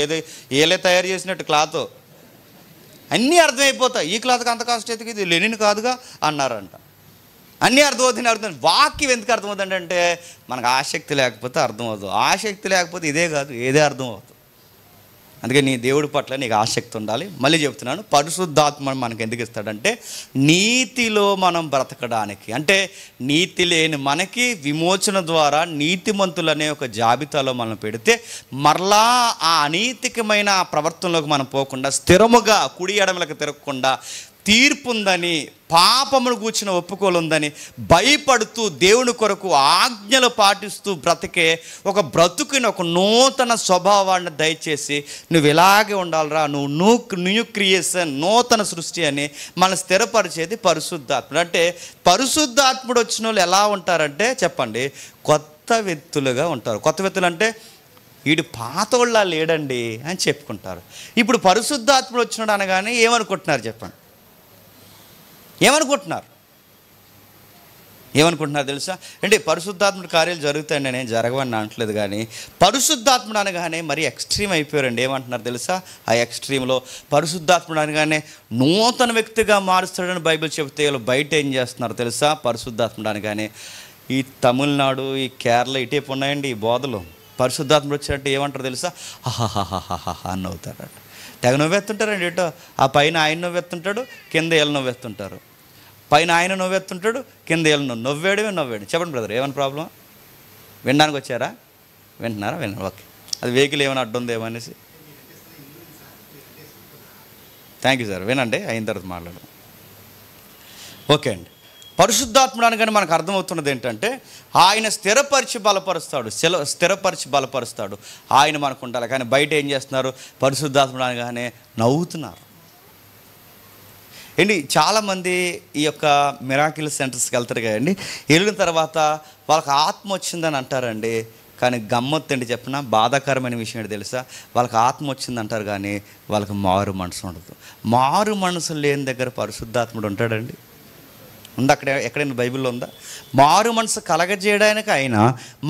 ఏది ఏలే తయారు చేసినట్టు క్లాత్, అన్నీ అర్థమైపోతాయి. ఈ క్లాత్కి అంత కాస్ట్ ఎత్తుకు, ఇది లెనిన్ కాదుగా అన్నారంట. అన్నీ అర్థమవుతుంది. వాక్యం ఎందుకు అర్థమవుతుంది అంటే, మనకు ఆసక్తి లేకపోతే అర్థమవుతుంది. ఆసక్తి లేకపోతే ఇదే కాదు, ఏదే అర్థమవుతుంది. అందుకే నీ దేవుడి పట్ల నీకు ఆసక్తి ఉండాలి. మళ్ళీ చెప్తున్నాను, పరిశుద్ధాత్మ మనకు ఎందుకు ఇస్తాడంటే, నీతిలో మనం బ్రతకడానికి. అంటే నీతి లేని మనకి విమోచన ద్వారా నీతిమంతులనే ఒక జాబితాలో మనం పెడితే, మరలా ఆ అనీతికమైన ప్రవర్తనలోకి మనం పోకుండా, స్థిరముగా కుడి ఎడమలకు తిరగకుండా, తీర్పు ఉందని, పాపమును కూర్చున్న ఒప్పుకోలుందని భయపడుతూ దేవుని కొరకు ఆజ్ఞలు పాటిస్తూ బ్రతికే ఒక బ్రతుకుని, ఒక నూతన స్వభావాన్ని దయచేసి నువ్వు ఇలాగే ఉండాలిరా, న్యూ క్రియేషన్, నూతన సృష్టి అని మనం స్థిరపరిచేది పరిశుద్ధాత్ముడు. అంటే పరిశుద్ధాత్ముడు వచ్చిన వాళ్ళు ఎలా ఉంటారంటే చెప్పండి, కొత్త వ్యక్తులుగా ఉంటారు. కొత్త వ్యక్తులు అంటే వీడు పాతోళ్ళ లేడండి అని చెప్పుకుంటారు. ఇప్పుడు పరిశుద్ధాత్ముడు వచ్చినాడు అనగానే ఏమనుకుంటున్నారు చెప్పండి? ఏమనుకుంటున్నారు తెలుసా? అంటే పరిశుద్ధాత్ముడి కార్యాలు జరుగుతాయండి, నేను జరగవని అనట్లేదు. కానీ పరిశుద్ధాత్ముడు అనగానే మరి ఎక్స్ట్రీమ్ అయిపోయారండి. ఏమంటున్నారు తెలుసా? ఆ ఎక్స్ట్రీమ్లో పరిశుద్ధాత్ముడు అనగానే నూతన వ్యక్తిగా మారుస్తాడని బైబిల్ చెబితే వీళ్ళు బయట ఏం చేస్తున్నారు తెలుసా? పరిశుద్ధాత్ముడు అనగానే ఈ తమిళనాడు, ఈ కేరళ ఇటేపు ఉన్నాయండి ఈ బోధలు. పరిశుద్ధాత్ముడు వచ్చినట్టు ఏమంటారు తెలుసా? హాహాహాహా అని నవ్వుతారట. తెగ నవ్వెత్తుంటారండి. ఏటో ఆ పైన ఆయన నవ్వెత్తుంటాడు, కింద వీళ్ళు నవ్వెత్తుంటారు. పైన ఆయన నవ్వెత్తుంటాడు, కింద వీళ్ళు నవ్వాడు. చెప్పండి బ్రదర్, ఏమైనా ప్రాబ్లం? వినడానికి వచ్చారా? వింటున్నారా? ఓకే. అది వెహికల్ ఏమైనా అడ్డు ఉందేమో అనేసి. థ్యాంక్ యూ సార్, వినండి, అయిన తర్వాత మాట్లాడదాం. ఓకే అండి. పరిశుద్ధాత్ముడు అనగానే మనకు అర్థమవుతున్నది ఏంటంటే, ఆయన స్థిరపరిచి బలపరుస్తాడు. ఆయన మనకు ఉండాలి. కానీ బయట ఏం చేస్తున్నారు? పరిశుద్ధాత్ముడు అనగానే నవ్వుతున్నారు. ఏంటి, చాలామంది ఈ యొక్క మిరాకిల్ సెంటర్స్కి వెళ్తారు కదండి. వెళ్ళిన తర్వాత వాళ్ళకి ఆత్మ వచ్చిందని అంటారండి. కానీ గమ్మత్తు చెప్పిన బాధాకరమైన విషయం ఏంటి తెలుసా? వాళ్ళకి ఆత్మ వచ్చింది అంటారు కానీ వాళ్ళకి మారు మనసు ఉండదు. మారు మనసు లేని దగ్గర పరిశుద్ధాత్ముడు ఉంటాడండి? ఉందా? అక్కడ ఎక్కడైనా బైబిల్లో ఉందా? మారు మనసు కలగజేయడానికి అయినా,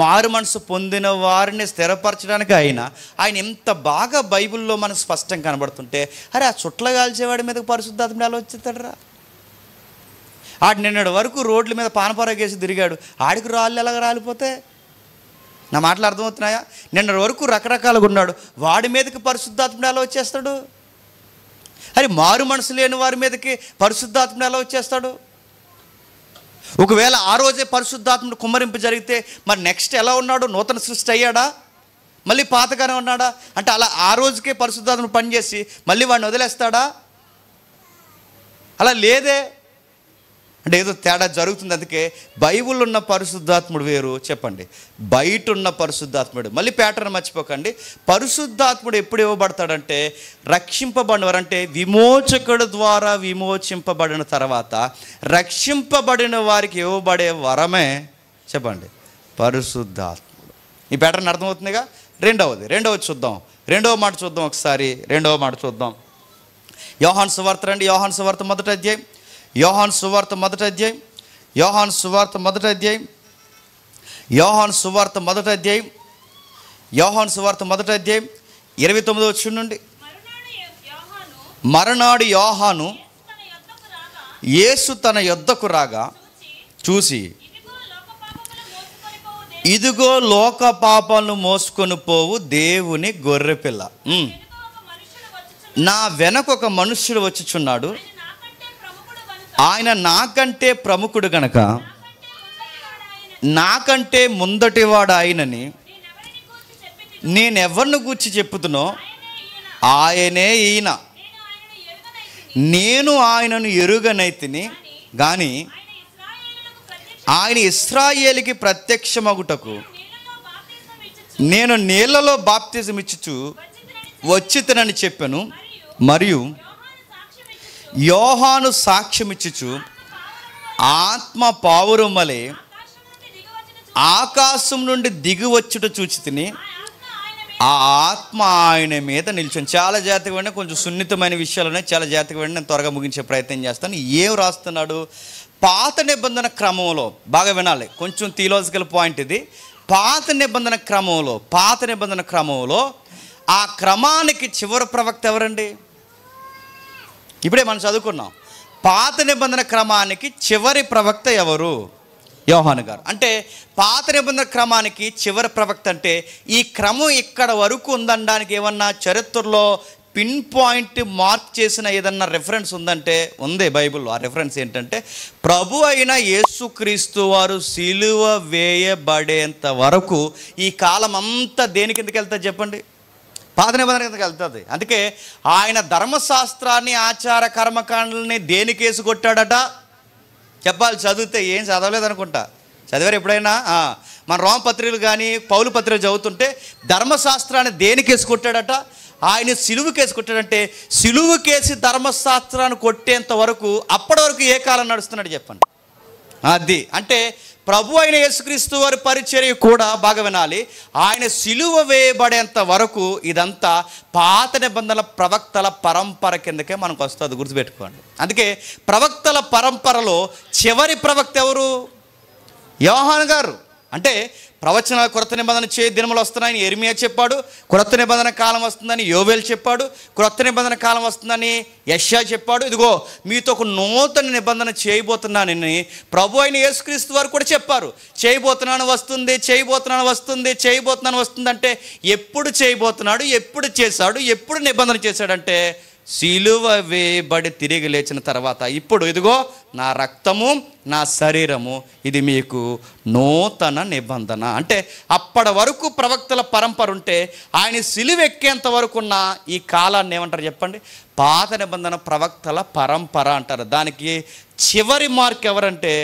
మారు మనసు పొందిన వారిని స్థిరపరచడానికి అయినా ఆయన ఎంత బాగా బైబిల్లో మనకు స్పష్టంగా కనబడుతుంటే, అరే ఆ చుట్ల కాల్చేవాడి మీద పరిశుద్ధాత్ముడు ఎలా వచ్చేస్తాడరా? ఆడు నిన్నటి వరకు రోడ్ల మీద పానపరాగేసి తిరిగాడు, ఆడికి రాళ్ళు ఎలాగ రాలిపోతే? నా మాటలు అర్థమవుతున్నాయా? నిన్నటి వరకు రకరకాలుగా ఉన్నాడు, వాడి మీదకి పరిశుద్ధాత్ముడు ఎలా వచ్చేస్తాడు? అరే మారు మనసు లేని వారి మీదకి పరిశుద్ధాత్ముడు ఎలా వచ్చేస్తాడు? ఒకవేళ ఆ రోజే పరిశుద్ధాత్ముడు కుమ్మరింపు జరిగితే మరి నెక్స్ట్ ఎలా ఉన్నాడు? నూతన సృష్టి అయ్యాడా? మళ్ళీ పాతగానే ఉన్నాడా? అంటే అలా ఆ రోజుకే పరిశుద్ధాత్ముడు పనిచేసి మళ్ళీ వాడిని వదిలేస్తాడా? అలా లేదే. అంటే ఏదో తేడా జరుగుతుంది. అందుకే బైబిల్ ఉన్న పరిశుద్ధాత్ముడు వేరు, చెప్పండి, బయట ఉన్న పరిశుద్ధాత్ముడు. మళ్ళీ ప్యాటర్న్ మర్చిపోకండి. పరిశుద్ధాత్ముడు ఎప్పుడు ఇవ్వబడతాడంటే రక్షింపబడినవారు, అంటే విమోచకుడు ద్వారా విమోచింపబడిన తర్వాత రక్షింపబడిన వారికి ఇవ్వబడే వరమే, చెప్పండి, పరిశుద్ధాత్ముడు. ఈ ప్యాటర్న్ అర్థమవుతుందిగా. రెండవది చూద్దాం. రెండవ మాట చూద్దాం ఒకసారి. రెండవ మాట చూద్దాం. యోహాను సువార్త రండి. యోహాను సువార్త మొదటి అధ్యాయం. యోహాను సువార్త మొదటి అధ్యాయం. యోహాను సువార్త మొదటి అధ్యాయం. యోహాను సువార్త మొదటి అధ్యాయం. యోహాను సువార్త మొదటి అధ్యాయం 29వ వచనం నుండి. మరునాడు యోహాను యేసు తన యొద్దకు రాగా చూసి, ఇదిగో లోక పాపాలను మోసుకొని పోవు దేవుని గొర్రెపిల్ల, నా వెనక ఒక మనుష్యుడు వచ్చుచున్నాడు, ఆయన నాకంటే ప్రముఖుడు గనక నాకంటే ముందటివాడు ఆయనని నేనెవరిని గూర్చి చెప్పుతునో ఆయనే ఈయన. నేను ఆయనను ఎరుగనైతిని గాని ఆయన ఇశ్రాయేలుకి ప్రత్యక్షమగుటకు నేను నీళ్లలో బాప్తిజం ఇచ్చుచు వచ్చితనని చెప్పాను. మరియు యోహాను సాక్ష్యమిచ్చుచు ఆత్మ పావురమలే ఆకాశం నుండి దిగి వచ్చుట చూచితిని, ఆ ఆత్మ ఆయన మీద నిల్చొని. చాలా జాగ్రత్తగా వినండి, కొంచెం సున్నితమైన విషయాలు ఉన్నాయి, చాలా జాగ్రత్తగా వినండి. నేను త్వరగా ముగించే ప్రయత్నం చేస్తాను. ఏం రాస్తున్నాడు? పాత నిబంధన క్రమంలో, బాగా వినాలి, కొంచెం థియలాజికల్ పాయింట్ ఇది. పాత నిబంధన క్రమంలో ఆ క్రమానికి చివరి ప్రవక్త ఎవరండి? ఇప్పుడే మనం చదువుకున్నాం. పాత నిబంధన క్రమానికి చివరి ప్రవక్త ఎవరు? యోహాను గారు. అంటే పాత నిబంధన క్రమానికి చివరి ప్రవక్త అంటే ఈ క్రమం ఇక్కడ వరకు ఉందనడానికి ఏమన్నా చరిత్రలో పిన్ పాయింట్ మార్క్ చేసిన ఏదన్నా రెఫరెన్స్ ఉందంటే ఉంది బైబిల్లో. ఆ రెఫరెన్స్ ఏంటంటే ప్రభు అయిన యేసుక్రీస్తు వారు సిలువ వేయబడేంత వరకు ఈ కాలం అంతా దేని కిందకి వెళ్తుంది చెప్పండి? పాత నిబంధన కిందకి వెళ్తుంది. అందుకే ఆయన ధర్మశాస్త్రాన్ని, ఆచార కర్మకాండల్ని దేనికి వేసి కొట్టాడట? చెప్పాలి, చదివితే. ఏం చదవలేదు అనుకుంటా, చదివారు ఎప్పుడైనా? మన రోమ పత్రికలు కానీ పౌలు పత్రికలు చదువుతుంటే ధర్మశాస్త్రాన్ని దేనికి వేసి కొట్టాడట? ఆయన సిలువుకి వేసి కొట్టాడంటే సిలువుకేసి ధర్మశాస్త్రాన్ని కొట్టేంత వరకు, అప్పటి వరకు ఏ కాలం నడుస్తున్నాడు చెప్పండి? అది అంటే ప్రభు అయిన యేసుక్రీస్తు వారి పరిచర్య కూడా బాగా వినాలి. ఆయన సిలువ వేయబడేంత వరకు ఇదంతా పాత నిబంధనల ప్రవక్తల పరంపర కిందకే మనకు వస్తుంది, గుర్తుపెట్టుకోండి. అందుకే ప్రవక్తల పరంపరలో చివరి ప్రవక్త ఎవరు? యోహాను గారు. అంటే ప్రవచనాలు క్రొత్త నిబంధన దినములు వస్తున్నాయని యెరెమీయా చెప్పాడు, క్రొత్త నిబంధన కాలం వస్తుందని యోవేలు చెప్పాడు, క్రొత్త నిబంధన కాలం వస్తుందని యెషయా చెప్పాడు. ఇదిగో మీతో ఒక నూతన నిబంధన చేయబోతున్నానని ప్రభు అయిన యేసుక్రీస్తు వారు కూడా చెప్పారు. చేయబోతున్నాను వస్తుంది అంటే ఎప్పుడు చేయబోతున్నాడు, ఎప్పుడు చేశాడు, ఎప్పుడు నిబంధన చేశాడంటే సిలువ వేయబడి తిరిగి లేచిన తర్వాత ఇప్పుడు ఇదిగో నా రక్తము, నా శరీరము, ఇది మీకు నూతన నిబంధన. అంటే అప్పటి వరకు ప్రవక్తల పరంపర ఉంటే ఆయన సిలువ ఎక్కేంత వరకు ఉన్న ఈ కాలాన్ని ఏమంటారు చెప్పండి? పాత నిబంధన ప్రవక్తల పరంపర అంటారు. దానికి చివరి మార్క్ ఎవరంటే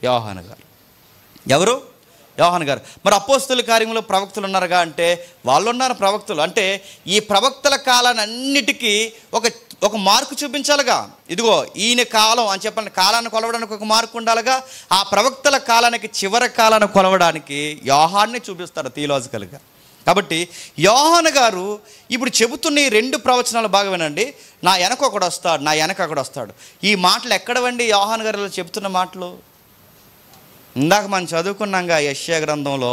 యోహాను గారు. ఎవరు? యోహాను గారు. మరి అపోస్తలుల కార్యంలో ప్రవక్తలు ఉన్నారుగా అంటే వాళ్ళు ఉన్నారు ప్రవక్తలు. అంటే ఈ ప్రవక్తల కాలాన్ని అన్నిటికీ ఒక మార్కు చూపించాలిగా. ఇదిగో ఈయన కాలం అని చెప్పండి, కాలాన్ని కొలవడానికి ఒక మార్కు ఉండాలిగా. ఆ ప్రవక్తల కాలానికి చివరి కాలాన్ని కొలవడానికి యోహాన్ని చూపిస్తారు థియలాజికల్గా. కాబట్టి యోహాను గారు ఇప్పుడు చెబుతున్న ఈ రెండు ప్రవచనాలు బాగా వినండి. నా వెనక ఒకడు వస్తాడు, ఈ మాటలు ఎక్కడవండి? యోహాను గారు చెబుతున్న మాటలు ఇందాక మనం చదువుకున్నాంగా యెషయా గ్రంథంలో.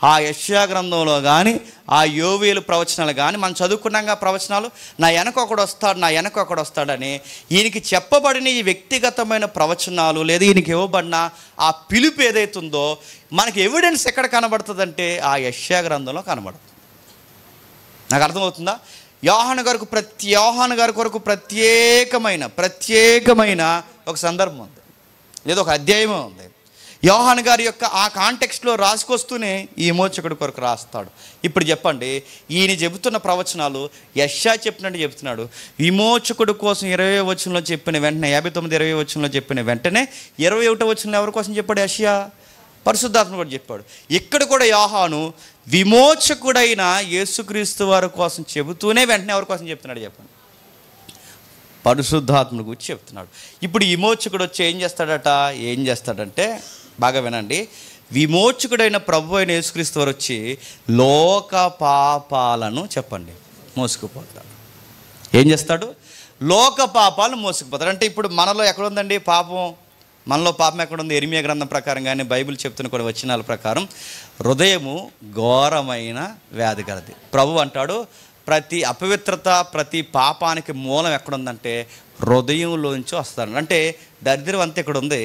ఆ యెషయా గ్రంథంలో కానీ ఆ యోవేలు ప్రవచనాలు కానీ మనం చదువుకున్నాంగా ప్రవచనాలు. నా వెనక ఒకడు వస్తాడని ఈయనకి చెప్పబడిన ఈ వ్యక్తిగతమైన ప్రవచనాలు లేదా ఈయనకి ఇవ్వబడిన ఆ పిలుపు ఏదైతుందో మనకి ఎవిడెన్స్ ఎక్కడ కనబడుతుందంటే ఆ యెషయా గ్రంథంలో కనబడుతుంది. నాకు అర్థమవుతుందా? యోహాను గారి కొరకు ప్రత్యేకమైన ఒక సందర్భం ఉంది, లేదా ఒక అధ్యాయమే ఉంది. యోహాను గారి యొక్క ఆ కాంటెక్స్ట్లో రాసుకొస్తూనే ఈ విమోచకుడి కొరకు రాస్తాడు. ఇప్పుడు చెప్పండి, ఈయన చెబుతున్న ప్రవచనాలు యెషయా చెప్పినట్టు చెప్తున్నాడు. విమోచకుడు కోసం 20వ వచనంలో చెప్పిన వెంటనే 59 20వ వచనంలో చెప్పిన వెంటనే 21వ వచనంలో ఎవరి కోసం చెప్పాడు? యెషయా పరిశుద్ధాత్మ కూడా చెప్పాడు. ఇక్కడ కూడా యోహాను విమోచకుడైన యేసుక్రీస్తు వారి కోసం చెబుతూనే వెంటనే ఎవరి కోసం చెప్తున్నాడు చెప్పండి? పరిశుద్ధాత్మను గురించి చెప్తున్నాడు. ఇప్పుడు విమోచకుడు వచ్చి ఏం చేస్తాడంటే బాగా వినండి, విమోచకుడైన ప్రభు అయిన యేసుక్రీస్తు వారు వచ్చి లోక పాపాలను చెప్పండి మోసుకుపోతాడు. ఏం చేస్తాడు? లోక పాపాలను మోసుకుపోతాడు. అంటే ఇప్పుడు మనలో ఎక్కడుందండి పాపం? మనలో పాపం ఎక్కడుంది? ఇర్మియా గ్రంథం ప్రకారం కానీ బైబిల్ చెప్తున్న కూడా వచనాల ప్రకారం హృదయము ఘోరమైన వ్యాధి కలది. ప్రభు అంటాడు, ప్రతి అపవిత్రత, ప్రతి పాపానికి మూలం ఎక్కడుందంటే హృదయంలోంచి వస్తాడు. అంటే దరిద్రం అంతా ఇక్కడ ఉంది.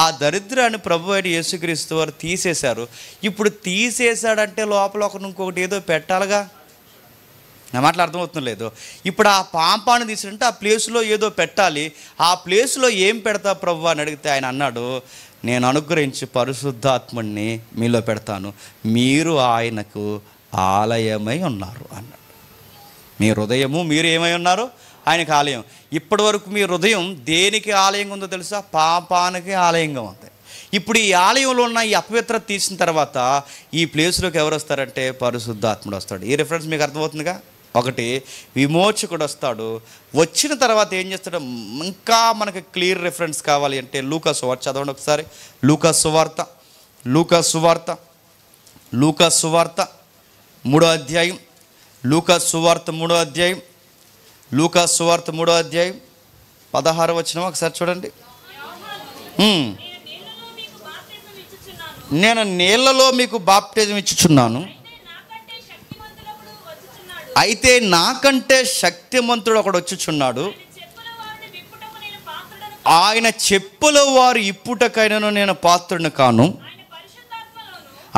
ఆ దరిద్రాన్ని ప్రభు అయిన యేసుక్రీస్తు వారు తీసేశారు. ఇప్పుడు తీసేశాడంటే లోపల ఇంకొకటి ఏదో పెట్టాలిగా. నా మాటలు అర్థమవుతుంది లేదు? ఇప్పుడు ఆ పాపాన్ని తీసాడంటే ఆ ప్లేస్లో ఏదో పెట్టాలి. ఆ ప్లేస్లో ఏం పెడతా ప్రభు అని అడిగితే ఆయన అన్నాడు, నేను అనుగ్రహించి పరిశుద్ధాత్ముడిని మీలో పెడతాను, మీరు ఆయనకు ఆలయమై ఉన్నారు అన్నాడు. మీ హృదయము మీరు ఏమై ఉన్నారు? ఆయనకు ఆలయం. ఇప్పటి వరకు మీ హృదయం దేనికి ఆలయంగా ఉందో తెలుసా? పాపానికి ఆలయంగా ఉంది. ఇప్పుడు ఈ ఆలయంలో ఉన్న ఈ అపవిత్రత తీసిన తర్వాత ఈ ప్లేస్లోకి ఎవరు వస్తారంటే పరిశుద్ధాత్ముడు వస్తాడు. ఈ రిఫరెన్స్ మీకు అర్థమవుతుందిగా? ఒకటి విమోచకుడు వస్తాడు. వచ్చిన తర్వాత ఏం చేస్తాడు? ఇంకా మనకి క్లియర్ రిఫరెన్స్ కావాలి అంటే లూకా సువార్త చదవండి ఒకసారి. లూకా సువార్త 3వ అధ్యాయం. లూకా సువార్త 3వ అధ్యాయం. లూకా సువార్త 3వ అధ్యాయం 16వ వచనం ఒకసారి చూడండి. నేను నీళ్లలో మీకు బాప్టిజం ఇచ్చుచున్నాను, అయితే నాకంటే శక్తిమంతుడు ఒకడు వచ్చుచున్నాడు, ఆయన చెప్పుల వారు ఇప్పుటకైనను నేను పాత్రుని కాను,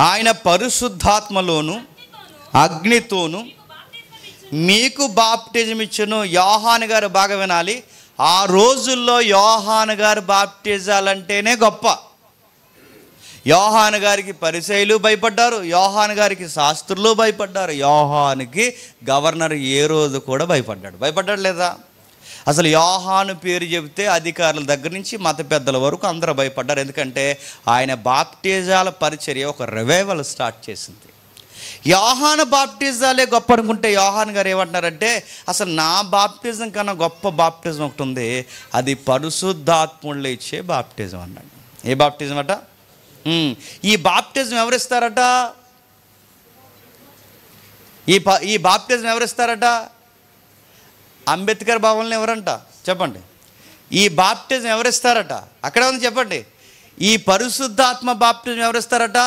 ఆయన పరిశుద్ధాత్మలోను అగ్నితోను మీకు బాప్టిజం ఇచ్చును. యోహాను గారు బాగా వినాలి, ఆ రోజుల్లో యోహాను గారు బాప్టిజాలంటేనే గొప్ప. యోహాను గారికి పరిసయ్యులు భయపడ్డారు, యోహాను గారికి శాస్త్రులు భయపడ్డారు, యోహానుకి గవర్నర్ ఏ రోజు కూడా భయపడ్డాడు లేదా? అసలు యోహాను పేరు చెబితే అధికారుల దగ్గర నుంచి మత పెద్దల వరకు అందరూ భయపడ్డారు. ఎందుకంటే ఆయన బాప్టిజాల పరిచర్య ఒక రివైవల్ స్టార్ట్ చేసింది. యోహాను బాప్టిజాలే గొప్ప అనుకుంటే యోహాను గారు ఏమంటున్నారంటే, అసలు నా బాప్టిజం కన్నా గొప్ప బాప్టిజం ఒకటి ఉంది, అది పరిశుద్ధాత్ముళ్ళు ఇచ్చే బాప్టిజం అన్నాడు. ఏ బాప్టిజం అట? ఈ బాప్టిజం ఎవరిస్తారట? ఈ బాప్టిజం ఎవరిస్తారట? అంబేద్కర్ భవన్లో ఎవరంట చెప్పండి? ఈ బాప్టిజం ఎవరిస్తారట? అక్కడ ఉంది చెప్పండి. ఈ పరిశుద్ధాత్మ బాప్టిజం ఎవరిస్తారట?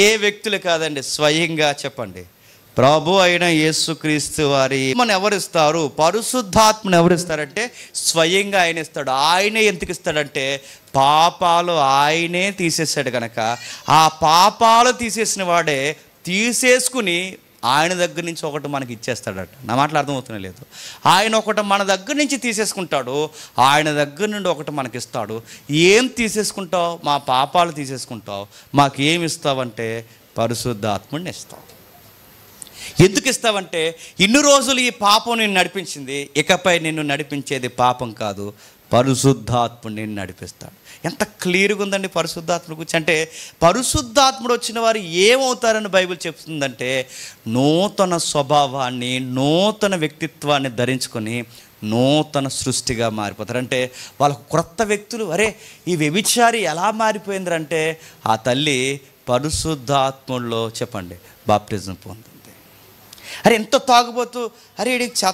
ఏ వ్యక్తులు కాదండి, స్వయంగా చెప్పండి, ప్రభు అయిన యేసుక్రీస్తు వారి మనం ఎవరిస్తారు? పరిశుద్ధాత్మను ఎవరిస్తారంటే స్వయంగా ఆయన ఇస్తాడు. ఆయనే ఎందుకు ఇస్తాడంటే పాపాలు ఆయనే తీసేసాడు కనుక, ఆ పాపాలు తీసేసిన వాడే తీసేసుకుని ఆయన దగ్గర నుంచి ఒకటి మనకి ఇచ్చేస్తాడట. నా మాటలు అర్థమవుతున్నా లేదు? ఆయన ఒకటి మన దగ్గర నుంచి తీసేసుకుంటాడు, ఆయన దగ్గర నుండి ఒకటి మనకి ఇస్తాడు. ఏం తీసేసుకుంటావు? మా పాపాలు తీసేసుకుంటావు. మాకు ఏమి ఇస్తావంటే పరిశుద్ధాత్ముడిని ఇస్తావు. ఎందుకు ఇస్తావంటే ఇన్ని రోజులు ఈ పాపం నిన్ను నడిపించింది, ఇకపై నిన్ను నడిపించేది పాపం కాదు, పరిశుద్ధాత్ముడు నిన్ను నడిపిస్తాడు. ఎంత క్లియర్గా ఉందండి పరిశుద్ధాత్ముడు గురించి. అంటే పరిశుద్ధాత్ముడు వచ్చిన వారు ఏమవుతారని బైబిల్ చెప్తుందంటే నూతన స్వభావాన్ని, నూతన వ్యక్తిత్వాన్ని ధరించుకొని నూతన సృష్టిగా మారిపోతారు. అంటే వాళ్ళకు క్రొత్త వ్యక్తులు. అరే ఈ వ్యభిచారి ఎలా మారిపోయిందంటే ఆ తల్లి పరిశుద్ధాత్ముల్లో చెప్పండి బాప్టిజం పొందింది. అరే ఎంత తాగుబోతు, అరే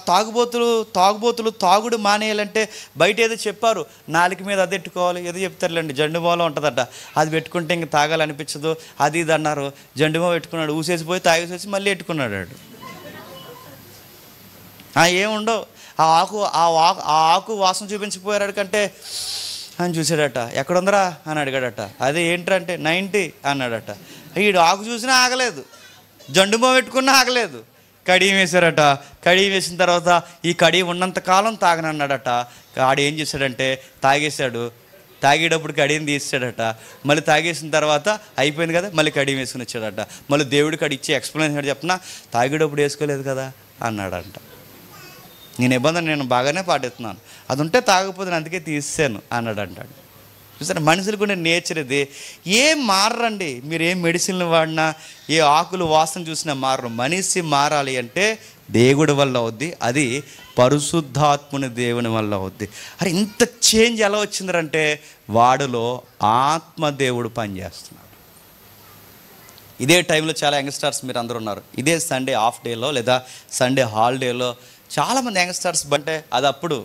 తాగుబోతులు తాగుడు మానేయాలంటే బయట ఏదో చెప్పారు, నాలుక మీద అది పెట్టుకోవాలి, ఏదో చెప్తారులేండి, జండుమూలం ఉంటుందట, అది పెట్టుకుంటే ఇంక తాగాలనిపించదు, అది ఇది అన్నారు. జండుమో పెట్టుకున్నాడు, ఊసేసిపోయి తాగేసేసి మళ్ళీ పెట్టుకున్నాడు. ఏముండవు. ఆ ఆకు వాసన చూపించకపోయాడు కంటే అని చూసాడట. ఎక్కడుందరా అని అడిగాడట. అదే ఏంటంటే 90 అన్నాడట. వీడు ఆకు చూసినా ఆగలేదు, జండుమో పెట్టుకున్నా ఆగలేదు, కడియం వేశారట. కడియం వేసిన తర్వాత ఈ కడియం ఉన్నంతకాలం తాగనన్నాడట. ఆడు ఏం చేశాడంటే తాగేశాడు. తాగేటప్పుడు కడియం తీసాడట, మళ్ళీ తాగేసిన తర్వాత అయిపోయింది కదా మళ్ళీ కడియం వేసుకుని వచ్చాడట. మళ్ళీ దేవుడి కాడ ఇచ్చి ఎక్స్ప్లెయిన్ చెప్పినా తాగేటప్పుడు వేసుకోలేదు కదా అన్నాడంట. నీ నిబంధన నేను బాగానే పాటిస్తున్నాను, అది ఉంటే తాగకపోతే అందుకే తీసాను అన్నాడు అంటాడు. చూసారా, మనుషులకు ఉండే నేచర్ ఇది. ఏం మారండి, మీరు ఏం మెడిసిన్లు వాడినా, ఏ ఆకులు వాసన చూసినా మారరు. మనిషి మారాలి అంటే దేవుడి వల్ల అవుద్ది, అది పరిశుద్ధాత్ముని దేవుని వల్ల అవుద్ది. అరే ఇంత చేంజ్ ఎలా వచ్చిందంటే వాడిలో ఆత్మదేవుడు పనిచేస్తున్నాడు. ఇదే టైంలో చాలా యంగ్స్టర్స్ మీరు అందరూ ఉన్నారు. ఇదే సండే హాఫ్ డేలో లేదా సండే హాలిడేలో చాలామంది యంగ్స్టర్స్ అంటే అది అప్పుడు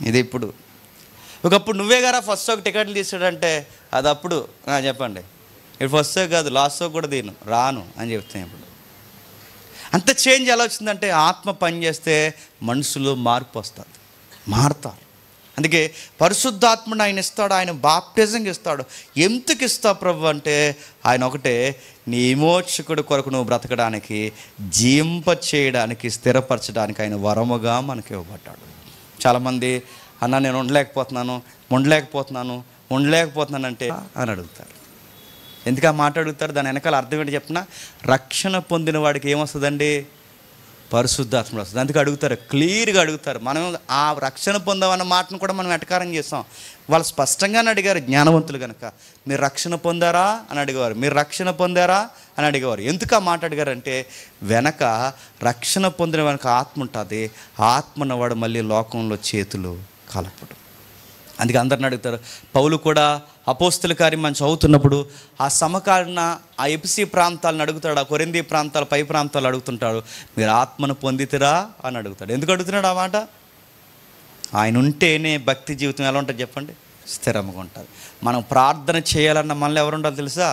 ఇది ఇప్పుడు. ఒకప్పుడు నువ్వే గారా ఫస్ట్ షోకి టికెట్లు తీసాడంటే అది అప్పుడు చెప్పండి, ఇప్పుడు ఫస్ట్ షో కాదు లాస్ట్ షో కూడా రాను అని చెప్తాను. ఇప్పుడు అంత చేంజ్ ఎలా వచ్చిందంటే ఆత్మ పనిచేస్తే మనుషులు మార్పు వస్తుంది, మారుతారు. అందుకే పరిశుద్ధాత్మను ఆయన ఇస్తాడు, ఆయన బాప్టిజం ఇస్తాడు. ఎందుకు ఇస్తా ప్రభు అంటే ఆయన ఒకటే, నీ విమోచకుడు కొరకు నువ్వు బ్రతకడానికి, జీంప చేయడానికి, స్థిరపరచడానికి ఆయన వరముగా మనకి ఇవ్వబడ్డాడు. చాలామంది అన్న నేను ఉండలేకపోతున్నాను అంటే అని అడుగుతారు. ఎందుకు ఆ మాట అడుగుతారు? దాని వెనకాల అర్థం ఏంటి చెప్తున్నా, రక్షణ పొందిన వాడికి ఏమొస్తుందండి? పరిశుద్ధాత్మ వస్తుంది. అందుకే అడుగుతారు, క్లియర్గా అడుగుతారు. మనం ఆ రక్షణ పొందామన్న మాటను కూడా మనం ఎటకారం చేస్తాం. వాళ్ళు స్పష్టంగానే అడిగారు, జ్ఞానవంతులు కనుక. మీరు రక్షణ పొందారా అని అడిగేవారు, మీరు రక్షణ పొందారా అని అడిగేవారు. ఎందుకు ఆ మాట అడిగారంటే వెనక రక్షణ పొందిన వెనక ఆత్మ ఉంటుంది. ఆత్మ ఉన్నవాడు మళ్ళీ లోకంలో చేతులు కలపడు. అందుకే అందరిని అడుగుతారు. పౌలు కూడా అపోస్తల కార్యం మనం చదువుతున్నప్పుడు ఆ సమకాలీన ఆ ఎపిసి ప్రాంతాలను అడుగుతాడు, ఆ కొరింథీ ప్రాంతాలు పై ప్రాంతాలు అడుగుతుంటాడు, మీరు ఆత్మను పొందితిరా అని అడుగుతాడు. ఎందుకు అడుగుతున్నాడు ఆ మాట? ఆయన ఉంటేనే భక్తి జీవితం ఎలా ఉంటుంది చెప్పండి, స్థిరంగా ఉంటుంది. మనం ప్రార్థన చేయాలన్న మనలో ఎవరు ఉండాలి తెలుసా?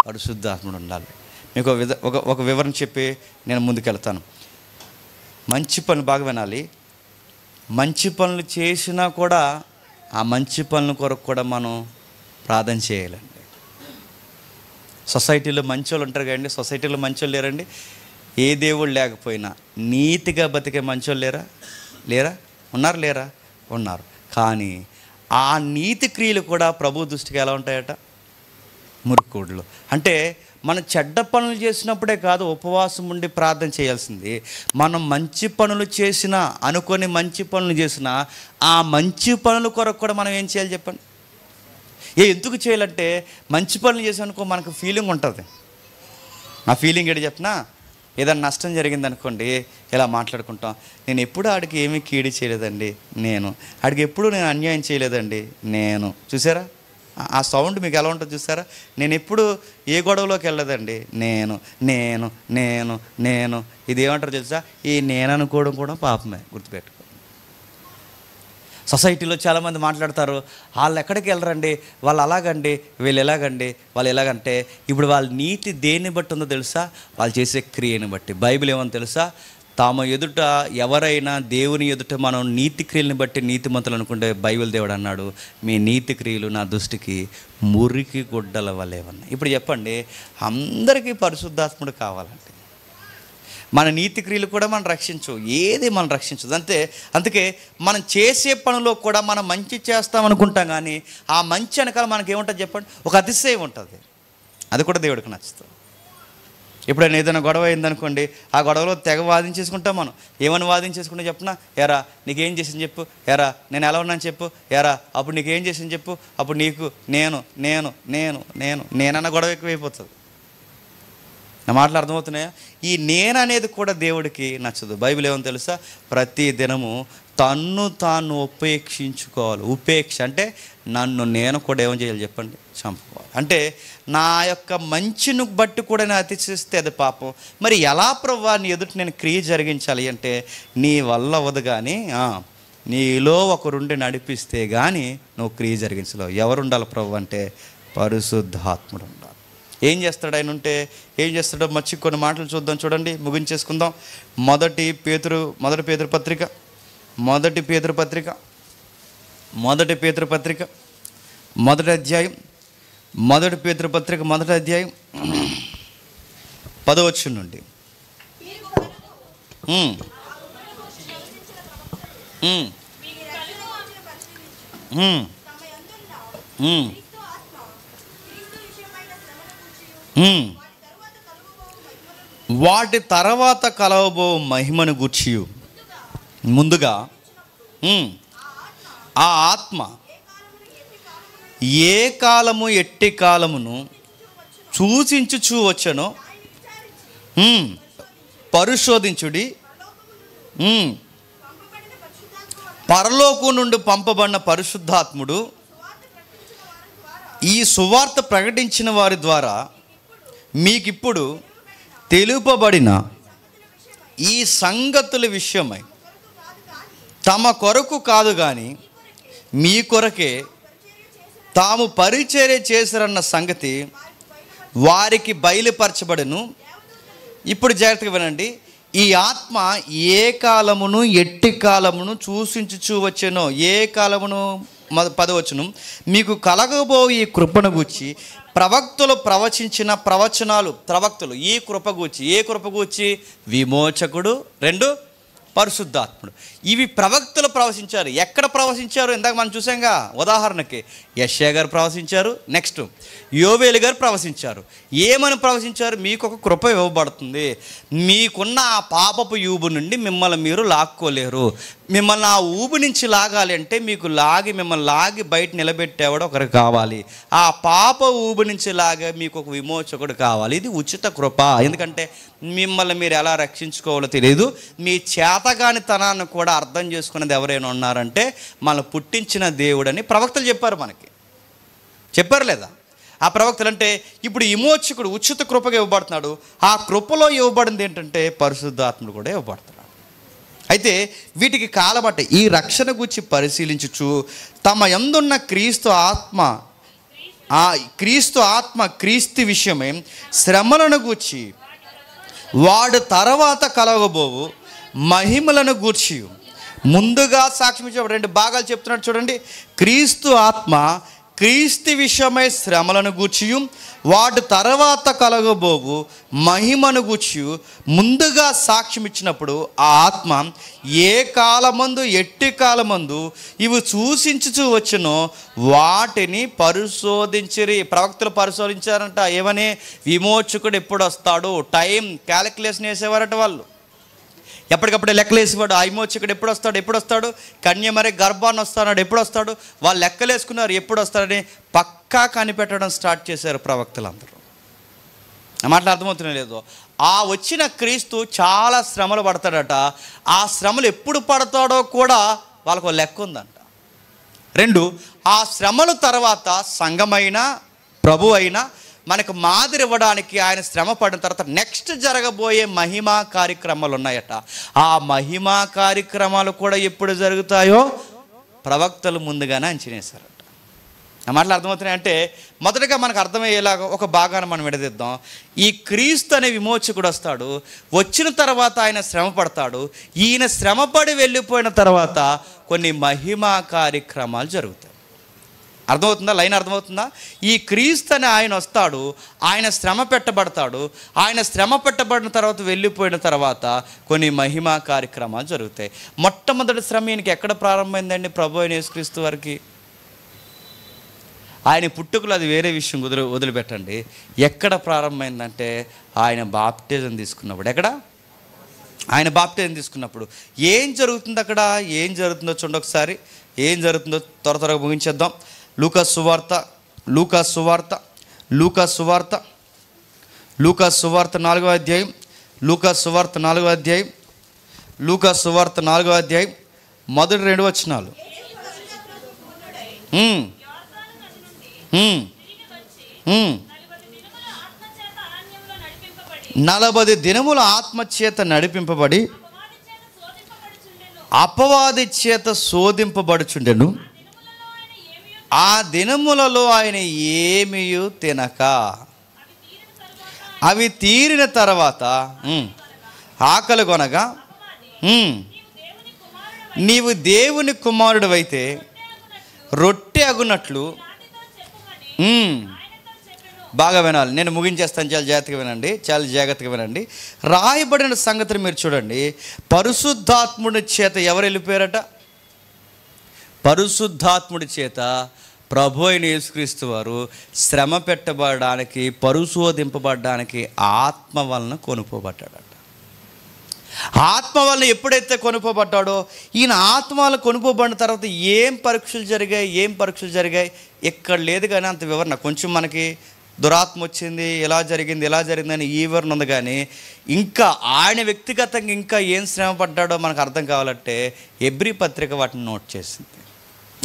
పరిశుద్ధాత్ముడు ఉండాలి. మీకు ఒక వివరణ చెప్పి నేను ముందుకెళ్తాను. మంచి పనులు బాగా వినాలి. మంచి పనులు చేసినా కూడా ఆ మంచి పనుల కొరకు కూడా మనం ప్రార్థన చేయాలండి. సొసైటీలో మంచోళ్ళు ఉంటారు కదండి, సొసైటీలో మంచోళ్ళు లేరండి? ఏ దేవుడు లేకపోయినా నీతిగా బతికే మంచోళ్ళు లేరా? ఉన్నారు. కానీ ఆ నీతి క్రియలు కూడా ప్రభు దృష్టికి ఎలా ఉంటాయట? మురుకుడులు. అంటే మనం చెడ్డ పనులు చేసినప్పుడే కాదు ఉపవాసం ఉండి ప్రార్థన చేయాల్సింది. మనం మంచి పనులు చేసినా, అనుకొని మంచి పనులు చేసినా, ఆ మంచి పనుల కొరకు కూడా మనం ఏం చేయాలి చెప్పండి? ఎందుకు చేయాలంటే మంచి పనులు చేసామనుకో మనకు ఫీలింగ్ ఉంటుంది. ఆ ఫీలింగ్ ఏంటి చెప్పినా, ఏదైనా నష్టం జరిగిందనుకోండి ఇలా మాట్లాడుకుంటాం, నేను ఎప్పుడు ఆడికి ఏమీ కీడి చేయలేదండి, ఆడికి ఎప్పుడు నేను అన్యాయం చేయలేదండి, చూసారా ఆ సౌండ్ మీకు ఎలా ఉంటుంది చూసారా? నేను ఎప్పుడు ఏ గొడవలోకి వెళ్ళదండి, నేను ఇది ఏమంటారు తెలుసా? ఈ నేను అనుకోవడం కూడా పాపమే, గుర్తుపెట్టుకో. సొసైటీలో చాలామంది మాట్లాడతారు, వాళ్ళు ఎక్కడికి వెళ్ళరండి, వాళ్ళు అలాగండి, వీళ్ళు ఎలాగండి, వాళ్ళు ఎలాగంటే ఇప్పుడు వాళ్ళ నీతి దేన్ని బట్టి ఉందో తెలుసా? వాళ్ళు చేసే క్రియని బట్టి. బైబిల్ ఏమని తెలుసా? తాము ఎదుట ఎవరైనా దేవుని ఎదుట మనం నీతి క్రియలను బట్టి నీతిమంతులు అనుకుంటే బైబిల్ దేవుడు అన్నాడు, మీ నీతి క్రియలు నా దృష్టికి మురికి గుడ్డల వలెవన్నాయి. ఇప్పుడు చెప్పండి, అందరికీ పరిశుద్ధాత్ముడు కావాలండి. మన నీతి క్రియలు కూడా మనం ఏది మనం రక్షించదు. అందుకే మనం చేసే పనిలో కూడా మనం మంచి చేస్తామనుకుంటాం, కానీ ఆ మంచి వెనకాల మనకేముంటుంది చెప్పండి? ఒక అతిశయం ఉంటుంది. అది కూడా దేవుడికి నచ్చుతుంది. ఎప్పుడైనా ఏదైనా గొడవ అయిందనుకోండి, ఆ గొడవలో తెగ వాదించేసుకుంటాం. మనం ఏమని వాదించేసుకుంటే చెప్పినా, ఎరా నీకేం చేసింది చెప్పు, ఎరా నేను ఎలా ఉన్నాను చెప్పు, ఎరా అప్పుడు నీకేం చేసింది చెప్పు, అప్పుడు నీకు నేనన్న గొడవ ఎక్కువైపోతుంది. నా మాటలు అర్థమవుతున్నాయా? ఈ నేను అనేది కూడా దేవుడికి నచ్చదు. బైబిల్ ఏమని తెలుసా? ప్రతి దినము తన్ను తాను ఉపేక్షించుకోవాలి. ఉపేక్ష అంటే నేను కూడా ఏమని చేయాలి చెప్పండి? చంపుకోవాలి. అంటే నా యొక్క మంచిని బట్టి కూడా నేను అతిశిస్తే అది పాపం. మరి ఎలా ప్రభువా నీ ఎదుటి నేను క్రియ జరిగించాలి అంటే, నీ వల్ల అవ్వదు, కానీ నీలో ఒకరుండి నడిపిస్తే కానీ నువ్వు క్రియ జరిగించలేవు. ఎవరు ఉండాలి ప్రభు అంటే? పరిశుద్ధాత్ముడు ఉండాలి. ఏం చేస్తాడు ఆయన ఉంటే? ఏం చేస్తాడో కొన్ని మాటలు చూద్దాం, చూడండి, ముగించేసుకుందాం. మొదటి పేతురు పత్రిక మొదటి అధ్యాయం 10వ వచనం నుండి. ఉమ్, ఉమ్. వాటి తర్వాత కలవబో మహిమను గూర్చి ముందుగా ఆ ఆత్మ ఏ కాలము ఎట్టి కాలమును సూచించుచూ వచ్చెనో పరిశోధించుడి. పరలోకం నుండి పంపబడిన పరిశుద్ధాత్ముడు ఈ సువార్త ప్రకటించిన వారి ద్వారా మీకిప్పుడు తెలుపబడిన ఈ సంగతుల విషయమై తమ కొరకు కాదు కానీ మీ కొరకే తాము పరిచర్య చేశారన్న సంగతి వారికి బయలుపరచబడను. ఇప్పుడు జాగ్రత్తగా వినండి. ఈ ఆత్మ ఏ కాలమును ఎట్టి కాలమును సూచించుచూ వచ్చెనో, ఏ కాలమును 10 మీకు కలగబో ఈ కృపను గూర్చి ప్రవక్తలు ప్రవచించిన ప్రవచనాలు. ప్రవక్తలు ఈ కృప గూర్చి, ఏ కృప గూర్చి? విమోచకుడు, 2 పరిశుద్ధాత్ముడు. ఇవి ప్రవక్తలు ప్రవచించారు. ఎక్కడ ప్రవచించారు? ఇందాక మనం చూసాంగా. ఉదాహరణకి యెషయా గారు ప్రవచించారు. నెక్స్ట్ యోవేలు గారు ప్రవచించారు. ఏమని ప్రవచించారు? మీకు ఒక కృప ఇవ్వబడుతుంది, మీకున్న ఆ పాపపు యూబు నుండి మిమ్మల్ని మీరు లాక్కోలేరు, మిమ్మల్ని ఆ ఊబి నుంచి లాగాలి అంటే మిమ్మల్ని లాగి బయట నిలబెట్టేవాడు ఒకరు కావాలి, ఆ పాప ఊబి నుంచి లాగే మీకు ఒక విమోచకుడు కావాలి. ఇది ఉచిత కృప. ఎందుకంటే మిమ్మల్ని మీరు ఎలా రక్షించుకోవాలో తెలియదు. మీ చేతగానితనాన్ని కూడా అర్థం చేసుకునేది ఎవరైనా ఉన్నారంటే మనల్ని పుట్టించిన దేవుడని ప్రవక్తలు చెప్పారు. మనకి చెప్పారు లేదా? ఆ ప్రవక్తలు అంటే ఇప్పుడు విమోచకుడు ఉచిత కృపగా ఇవ్వబడుతున్నాడు. ఆ కృపలో ఇవ్వబడింది ఏంటంటే పరిశుద్ధాత్ముడు కూడా ఇవ్వబడుతున్నాడు. అయితే వీటికి కాలబట్టే ఈ రక్షణ గురించి పరిశీలించుచు తమ యందున్న క్రీస్తు ఆత్మ క్రీస్తు విషయమే శ్రమలను గూర్చి వాడు తర్వాత కలగబోవు మహిమలను గూర్చి ముందుగా సాక్ష్యం ఇచ్చేవాడు. 2 భాగాలు చెప్తున్నాడు చూడండి. క్రీస్తు ఆత్మ క్రీస్తు విషయమై శ్రమలను గూర్చి వాటి తర్వాత కలగబోవు మహిమను గూర్చి ముందుగా సాక్ష్యం ఇచ్చినప్పుడు ఆ ఆత్మ ఏ కాలమందు ఎట్టి కాలమందు ఇవి సూచించుచూ వచ్చునో వాటిని పరిశోధించిరి. ప్రవక్తలు పరిశోధించారంట. ఏమని? విమోచకుడు ఎప్పుడు వస్తాడు? టైం క్యాలిక్యులేషన్ వేసేవారట వాళ్ళు. ఎప్పటికప్పుడే లెక్కలేసేవాడు. ఆ విమోచకుడు ఎప్పుడు వస్తాడు? కన్య మరి గర్భాన్ని వస్తాడు, ఎప్పుడు వస్తాడు? వాళ్ళు లెక్కలేసుకున్నారు ఎప్పుడు వస్తాడని పక్కా కనిపెట్టడం స్టార్ట్ చేశారు ప్రవక్తలందరూ. ఆ మాటలు అర్థమవుతున్నాయి లేదో? ఆ వచ్చిన క్రీస్తు చాలా శ్రమలు పడతాడట. ఆ శ్రమలు ఎప్పుడు పడతాడో కూడా వాళ్ళకు లెక్క ఉందంట. 2 ఆ శ్రమల తర్వాత సంఘమైనా ప్రభు అయినా మనకు మాదిరి ఇవ్వడానికి ఆయన శ్రమ పడిన తర్వాత నెక్స్ట్ జరగబోయే మహిమా కార్యక్రమాలు ఉన్నాయట. ఆ మహిమా కార్యక్రమాలు కూడా ఎప్పుడు జరుగుతాయో ప్రవక్తలు ముందుగానే అంచనేశారట. ఆ మాటలు అర్థమవుతున్నాయి అంటే మొదటగా మనకు అర్థమయ్యేలాగా ఒక భాగాన్ని మనం విడదీద్దాం. ఈ క్రీస్తు అనే విమోచకుడు వస్తాడు. వచ్చిన తర్వాత ఆయన శ్రమ పడతాడు. ఈయన శ్రమపడి వెళ్ళిపోయిన తర్వాత కొన్ని మహిమా కార్యక్రమాలు జరుగుతాయి. అర్థమవుతుందా? లైన్ అర్థమవుతుందా? ఈ క్రీస్తు అని ఆయన వస్తాడు, ఆయన శ్రమ పెట్టబడతాడు. ఆయన శ్రమ పెట్టబడిన తర్వాత వెళ్ళిపోయిన తర్వాత కొన్ని మహిమా కార్యక్రమాలు జరుగుతాయి. మొట్టమొదటి శ్రమ ఈయనకి ఎక్కడ ప్రారంభమైందండి? ప్రభు అయిన యేసుక్రీస్తు వారికి. ఆయన పుట్టుకలు అది వేరే విషయం, వదిలిపెట్టండి. ఎక్కడ ప్రారంభమైందంటే ఆయన బాప్టిజం తీసుకున్నప్పుడు. ఎక్కడ? ఆయన బాప్టిజం తీసుకున్నప్పుడు. ఏం జరుగుతుంది అక్కడ? ఏం జరుగుతుందో చూడండి ఒకసారి. ఏం జరుగుతుందో త్వరగా ముగించేద్దాం. లూకా సువార్త 4వ అధ్యాయం. లూకా సువార్త 4వ అధ్యాయం మొదటి 2 వచనాలు. 40 దినముల ఆత్మచేత నడిపింపబడి అపవాది చేత శోధింపబడుచుండెను. ఆ దినములలో ఆయన ఏమీయు తినక అవి తీరిన తర్వాత ఆకలి కొనగా నీవు దేవుని కుమారుడివైతే రొట్టె అగునట్లు. బాగా వినాలి, నేను ముగించేస్తాను. చాలా జాగ్రత్తగా వినండి. రాయబడిన సంగతిని మీరు చూడండి. పరిశుద్ధాత్ముడి చేత ఎవరు వెళ్ళిపోయారట? పరిశుద్ధాత్ముడి చేత ప్రభు అయిన యేసుక్రీస్తు వారు శ్రమ పెట్టబడడానికి, పరిశోధింపబడడానికి ఆత్మ వలన కొనుక్కోబడ్డాడట. ఆత్మ వలన ఎప్పుడైతే కొనుక్కోబడ్డాడో, ఈయన ఆత్మ వలన కొనుక్కోబడిన తర్వాత ఏం పరీక్షలు జరిగాయి ఎక్కడ లేదు. కానీ అంత వివరణ కొంచెం మనకి దురాత్మ వచ్చింది, ఎలా జరిగిందని ఈ వివరణ ఉంది. కానీ ఇంకా ఆయన వ్యక్తిగతంగా ఇంకా ఏం శ్రమ పడ్డాడో మనకు అర్థం కావాలంటే హెబ్రీ పత్రిక వాటిని నోట్ చేసింది.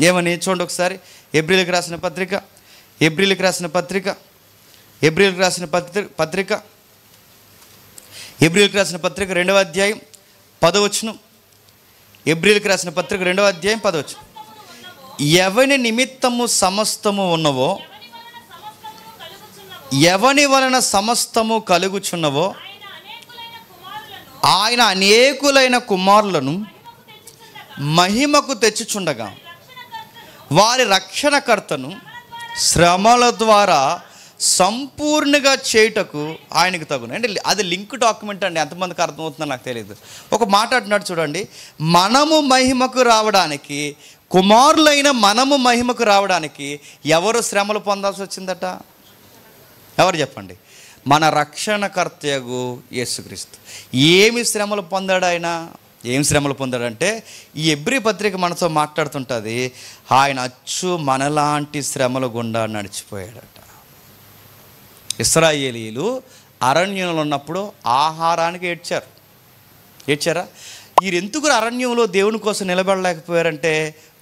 ఏమని చూడండి ఒకసారి. హెబ్రీలకు రాసిన పత్రిక 2వ అధ్యాయం 10వ వచనం. హెబ్రీలకు రాసిన పత్రిక 2వ అధ్యాయం 10వ వచనం. ఎవని నిమిత్తము సమస్తము ఉన్నవో, ఎవని వలన సమస్తము కలుగుచున్నవో ఆయన అనేకులైన కుమారులను మహిమకు తెచ్చుచుండగా వారి రక్షణకర్తను శ్రమల ద్వారా సంపూర్ణంగా చేయుటకు ఆయనకు తగును. అంటే అది లింక్ డాక్యుమెంట్ అండి. ఎంతమందికి అర్థమవుతుందో నాకు తెలియదు. ఒక మాట అంటున్నాడు చూడండి, మనము మహిమకు రావడానికి, కుమారులైన మనము మహిమకు రావడానికి ఎవరు శ్రమలు పొందాల్సి వచ్చిందట? ఎవరు చెప్పండి? మన రక్షణకర్తయగు యేసుక్రీస్తు. ఏమి శ్రమలు పొందాడు ఆయన? ఏం శ్రమలు పొందాడంటే ఈ హెబ్రీ పత్రిక మనతో మాట్లాడుతుంటుంది. ఆయన అచ్చు మనలాంటి శ్రమల గుండా నడిచిపోయాడట. ఇశ్రాయేలీయులు అరణ్యంలో ఉన్నప్పుడు ఆహారానికి ఏడ్చారా? వీరు ఎందుకు అరణ్యంలో దేవుని కోసం నిలబడలేకపోయారంటే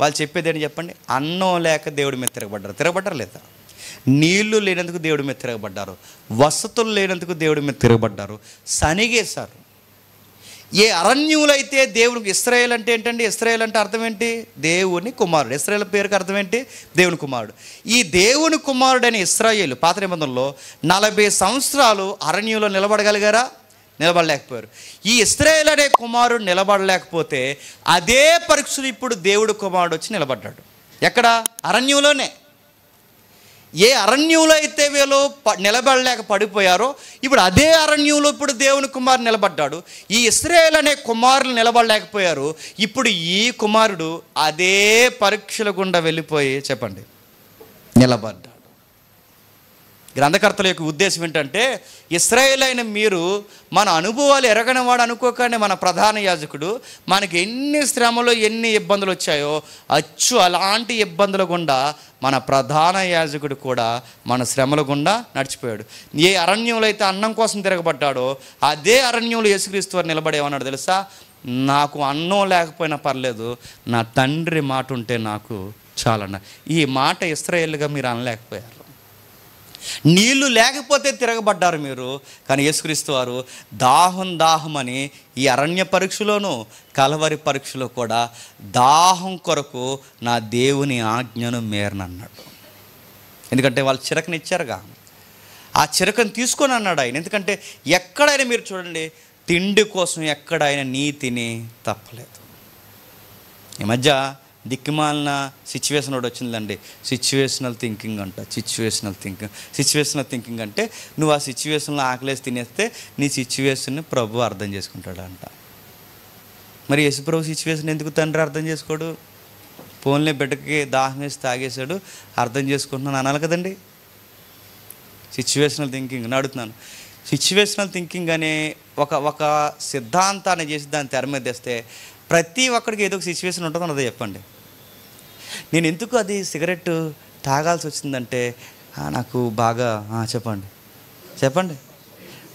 వాళ్ళు చెప్పేది ఏంటి చెప్పండి? అన్నం లేక దేవుడి మీద తిరగబడ్డారు లేదా? నీళ్లు లేనందుకు దేవుడి మీద తిరగబడ్డారు, వసతులు లేనందుకు దేవుడి మీద తిరగబడ్డారు, సనిగేశారు. ఏ అరణ్యులు అయితే దేవునికి, ఇశ్రాయేల్ అంటే ఏంటండి? ఇశ్రాయేల్ అంటే అర్థం ఏంటి? దేవుని కుమారుడు. ఇశ్రాయేల్ పేరుకి అర్థం ఏంటి? దేవుని కుమారుడు. ఈ దేవుని కుమారుడైన ఇశ్రాయేలు పాత నిబంధనలో 40 సంవత్సరాలు అరణ్యంలో నిలబడగలిగారా? నిలబడలేకపోయారు. ఈ ఇశ్రాయేల్ అనే కుమారుడు నిలబడలేకపోతే అదే పరీక్షలు ఇప్పుడు దేవుడు కుమారుడు వచ్చి నిలబడ్డాడు. ఎక్కడ? అరణ్యంలోనే. ఏ అరణ్యంలో అయితే వీళ్ళు నిలబడలేక పడిపోయారో ఇప్పుడు అదే అరణ్యంలో ఇప్పుడు దేవుని కుమారుడు నిలబడ్డాడు. ఈ ఇశ్రాయేల్ అనే కుమారులు నిలబడలేకపోయారు. ఇప్పుడు ఈ కుమారుడు అదే పరీక్షల గుండా వెళ్ళిపోయి చెప్పండి నిలబడ్డాడు. గ్రంథకర్తల యొక్క ఉద్దేశం ఏంటంటే, ఇశ్రాయేల్ అయిన మీరు మన అనుభవాలు ఎరగనివాడు అనుకోకండి. మన ప్రధాన యాజకుడు మనకి ఎన్ని శ్రమలు, ఎన్ని ఇబ్బందులు వచ్చాయో అచ్చు అలాంటి ఇబ్బందుల గుండా మన ప్రధాన యాజకుడు కూడా మన శ్రమల గుండా నడిచిపోయాడు. ఏ అరణ్యంలో అయితే అన్నం కోసం తిరగబడ్డాడో అదే అరణ్యంలో యేసుక్రీస్తు వారు నిలబడేమన్నాడు తెలుసా? నాకు అన్నం లేకపోయినా పర్లేదు, నా తండ్రి మాట ఉంటే నాకు చాలన్న. ఈ మాట ఇశ్రాయేలుగా మీరు అనలేకపోయారు. నీళ్లు లేకపోతే తిరగబడ్డారు మీరు. కానీ యేసుక్రీస్తు వారు దాహం అని ఈ అరణ్య పరీక్షలోను కలవరి పరీక్షలో కూడా దాహం కొరకు నా దేవుని ఆజ్ఞను మేరనన్నాడు. ఎందుకంటే వాళ్ళు చిరకనిచ్చారుగా, ఆ చిరకను తీసుకొని అన్నాడు ఆయన. ఎందుకంటే ఎక్కడైనా మీరు చూడండి, తిండి కోసం ఎక్కడైనా నీతిని తప్పలేదు. ఈ మధ్య దిక్కుమాలిన సిచ్యువేషన్ ఒకటి వచ్చిందండి, సిచ్యువేషనల్ థింకింగ్ అంట. సిచ్యువేషనల్ థింకింగ్ అంటే నువ్వు ఆ సిచ్యువేషన్లో ఆకలేసి తినేస్తే నీ సిచ్యువేషన్ని ప్రభు అర్థం చేసుకుంటాడు అంట. మరి యేసు ప్రభు సిచ్యువేషన్ ఎందుకు తండ్రి అర్థం చేసుకోడు? పోన్లే బిడ్డకి దాహం వేసి తాగేశాడు, అర్థం చేసుకుంటున్నాను అనాలి కదండి. సిచ్యువేషనల్ థింకింగ్ అడుగుతున్నాను. సిచ్యువేషనల్ థింకింగ్ అనే ఒక సిద్ధాంతాన్ని చేసి దాన్ని తెర మీద తెస్తే ప్రతి ఒక్కడికి ఏదో ఒక సిచ్యువేషన్ ఉంటుందో అదే చెప్పండి. నేను ఎందుకు అది సిగరెట్ తాగాల్సి వచ్చిందంటే నాకు బాగా చెప్పండి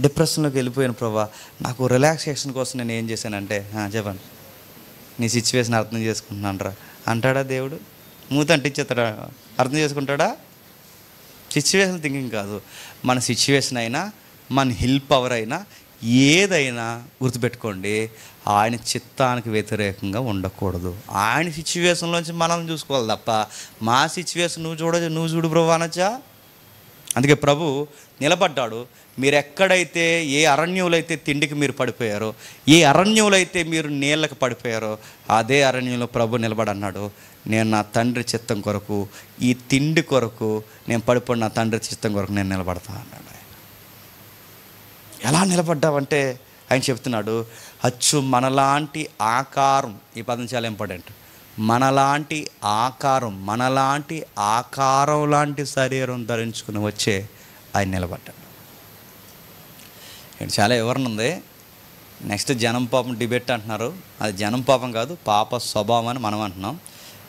డిప్రెషన్లోకి వెళ్ళిపోయాను ప్రభా, నాకు రిలాక్సేషన్ కోసం నేను ఏం చేశానంటే చెప్పండి. నీ సిచ్యువేషన్ అర్థం చేసుకుంటున్నాను రా అంటాడా దేవుడు? మూత అంటించేస్తాడా? అర్థం చేసుకుంటాడా? సిచ్యువేషన్ థింకింగ్ కాదు. మన సిచ్యువేషన్ అయినా, మన హిల్ పవర్ అయినా, ఏదైనా గుర్తుపెట్టుకోండి, ఆయన చిత్తానికి వ్యతిరేకంగా ఉండకూడదు. ఆయన సిచ్యువేషన్లోంచి మనం చూసుకోవాలి తప్ప మా సిచ్యువేషన్ నువ్వు చూడు ప్రభు అనొచ్చా? అందుకే ప్రభు నిలబడ్డాడు. మీరు ఎక్కడైతే ఏ అరణ్యంలో అయితే తిండికి మీరు పడిపోయారో, ఏ అరణ్యంలో అయితే మీరు నీళ్ళకి పడిపోయారో అదే అరణ్యంలో ప్రభు నిలబడన్నాడు. నేను నా తండ్రి చిత్తం కొరకు, ఈ తిండి కొరకు నేను పడిపోయి నా తండ్రి చిత్తం కొరకు నేను నిలబడతా అన్నాడు. ఎలా నిలబడ్డావంటే ఆయన చెప్తున్నాడు, అచ్చు మనలాంటి ఆకారం. ఈ పదం చాలా ఇంపార్టెంట్. మనలాంటి ఆకారం లాంటి శరీరం ధరించుకుని వచ్చే ఆయన నిలబడ్డాడు. ఇక్కడ చాలా వివరణ ఉంది. నెక్స్ట్ జనం పాపం డిబేట్ అంటున్నారు. అది జనం పాపం కాదు, పాప స్వభావం అని మనం అంటున్నాం.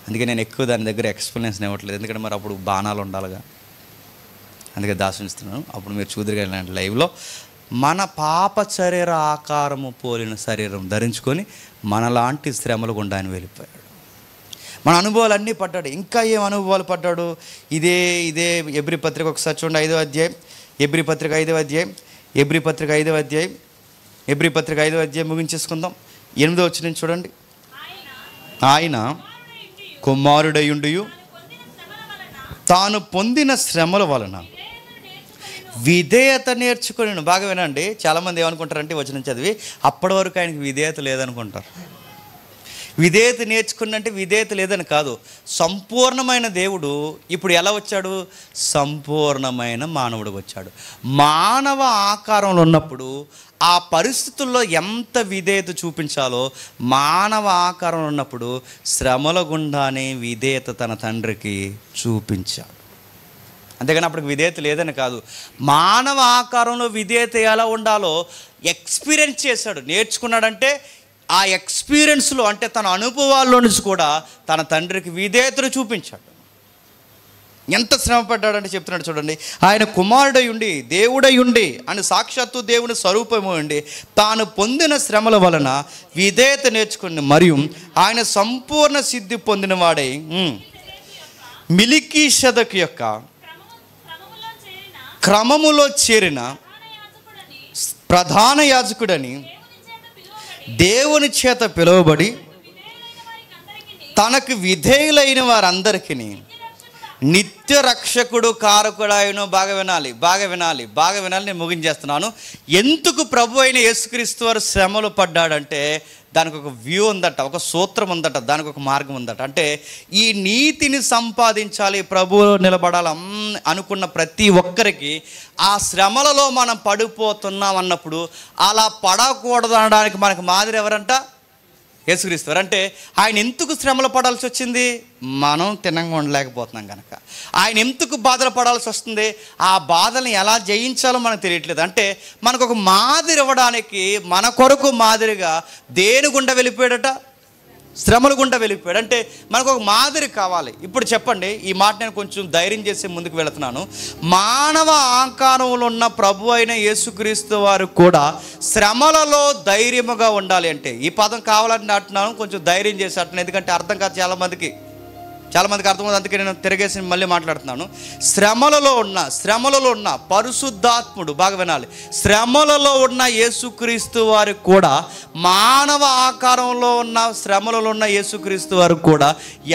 అందుకే నేను ఎక్కువ దాని దగ్గర ఎక్స్ప్లెనేషన్ ఇవ్వట్లేదు, ఎందుకంటే మరి అప్పుడు బాణాలు ఉండాలిగా, అందుకే దాచుస్తున్నాను. అప్పుడు మీరు చూదురుగా లైవ్లో మన పాప శరీర ఆకారము పోలిన శరీరం ధరించుకొని మనలాంటి శ్రమలు గుండా ఆయన వెళ్ళిపోయాడు. మన అనుభవాలన్నీ పడ్డాడు. ఇంకా ఏం అనుభవాలు పడ్డాడు? ఇదే ఎబ్రీ పత్రిక ఒకసారి చూడండి, 5వ అధ్యాయం, ఎబ్రీ పత్రిక 5వ అధ్యాయం, ఎబ్రీ పత్రిక 5వ అధ్యాయం, ఎబ్రీ పత్రిక 5వ అధ్యాయం ముగించేసుకుందాం. 8వ వచనం చూడండి. ఆయన కుమారుడయుండియు తాను పొందిన శ్రమల వలన విధేయత నేర్చుకుని. బాగా వినండి, చాలామంది ఏమనుకుంటారంటే వచనం చదివి అప్పటి వరకు ఆయనకి విధేయత లేదనుకుంటారు. విధేయత నేర్చుకున్నంటే విధేయత లేదని కాదు. సంపూర్ణమైన దేవుడు ఇప్పుడు ఎలా వచ్చాడు? సంపూర్ణమైన మానవుడికి వచ్చాడు. మానవ ఆకారంలో ఉన్నప్పుడు ఆ పరిస్థితుల్లో ఎంత విధేయత చూపించాలో మానవ ఆకారంలో ఉన్నప్పుడు శ్రమల గుండానే విధేయత తన తండ్రికి చూపించాడు. అంతేగాని అప్పటికి విధేయత లేదని కాదు. మానవ ఆకారంలో విధేయత ఎలా ఉండాలో ఎక్స్పీరియన్స్ చేశాడు, నేర్చుకున్నాడంటే ఆ ఎక్స్పీరియన్స్లో అంటే తన అనుభవాల్లో నుంచి కూడా తన తండ్రికి విధేయతను చూపించాడు. ఎంత శ్రమ పడ్డాడంటే చెప్తున్నాడు చూడండి. ఆయన కుమారుడై ఉండి దేవుడై ఉండి అని సాక్షాత్తు దేవుని స్వరూపమై ఉండి తాను పొందిన శ్రమల వలన విధేయత నేర్చుకుని మరియు ఆయన సంపూర్ణ సిద్ధి పొందిన వాడై మిల్కీషెదెకు యొక్క క్రమములో చేరిన ప్రధాన యాజకుడని దేవుని చేత పిలువబడి తనకు విధేయులైన వారందరికీ నిత్య రక్షకుడు కారకుడాయను. బాగా వినాలి. నేను ముగించేస్తున్నాను. ఎందుకు ప్రభు అయిన యేసుక్రీస్తు వారు శ్రమలు పడ్డాడంటే దానికి ఒక వ్యూ ఉందట, ఒక సూత్రం ఉందట, దానికి ఒక మార్గం ఉందట. అంటే ఈ నీతిని సంపాదించాలి, ప్రభువులో నిలబడాలి అనుకున్న ప్రతి ఒక్కరికి ఆ శ్రమలలో మనం పడిపోతున్నాం అన్నప్పుడు అలా పడకూడదు అనడానికి మనకు మాదిరి ఎవరంట? యేసుక్రీస్తు వారు. అంటే ఆయన ఎందుకు శ్రమలు పడాల్సి వచ్చింది? మనం తినంగా ఉండలేకపోతున్నాం కనుక. ఆయన ఎందుకు బాధలు పడాల్సి వస్తుంది? ఆ బాధల్ని ఎలా జయించాలో మనకు తెలియట్లేదు. అంటే మనకు ఒక మాదిరి ఇవ్వడానికి మన కొరకు మాదిరిగా దేని గుండా వెళ్ళిపోయాడట? శ్రమల గుండా వెళ్ళిపోయాడు. అంటే మనకు ఒక మాదిరి కావాలి. ఇప్పుడు చెప్పండి, ఈ మాట నేను కొంచెం ధైర్యం చేసి ముందుకు వెళుతున్నాను. మానవ ఆకారంలో ఉన్న ప్రభు అయిన యేసుక్రీస్తు వారు కూడా శ్రమలలో ధైర్యముగా ఉండాలి. అంటే ఈ పదం కావాలని అంటున్నాను, కొంచెం ధైర్యం చేసి అంటున్నాను, ఎందుకంటే అర్థం కాదు చాలామందికి అర్థమవుతుంది. అందుకే నేను తిరగేసి మళ్ళీ మాట్లాడుతున్నాను. శ్రమలలో ఉన్న పరిశుద్ధాత్ముడు, బాగా వినాలి, శ్రమలలో ఉన్న యేసుక్రీస్తు వారికి కూడా మానవ ఆకారంలో ఉన్న శ్రమలలో ఉన్న యేసుక్రీస్తు వారికి కూడా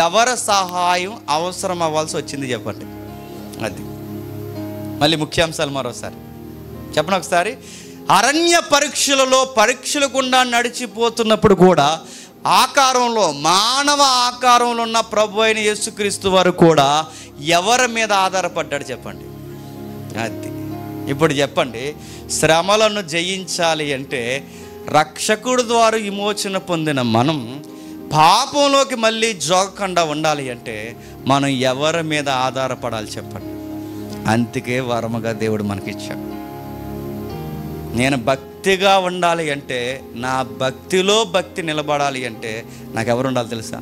ఎవరి సహాయం అవసరం అవ్వాల్సి వచ్చింది చెప్పండి? అది మళ్ళీ ముఖ్యాంశాలు మరోసారి చెప్పండి ఒకసారి. అరణ్య పరీక్షల గుండా నడిచిపోతున్నప్పుడు కూడా మానవ ఆకారంలో ఉన్న ప్రభు అయిన యేసుక్రీస్తు వారు కూడా ఎవరి మీద ఆధారపడ్డాడు చెప్పండి? అది ఇప్పుడు చెప్పండి. శ్రమలను జయించాలి అంటే రక్షకుడు ద్వారా విమోచన పొందిన మనం పాపంలోకి మళ్ళీ జోగకుండా ఉండాలి అంటే మనం ఎవరి మీద ఆధారపడాలి చెప్పండి? అందుకే వరముగా దేవుడు మనకిచ్చాడు. నేను భక్తిగా ఉండాలి అంటే, నా భక్తిలో భక్తి నిలబడాలి అంటే నాకు ఎవరు ఉండాలి తెలుసా?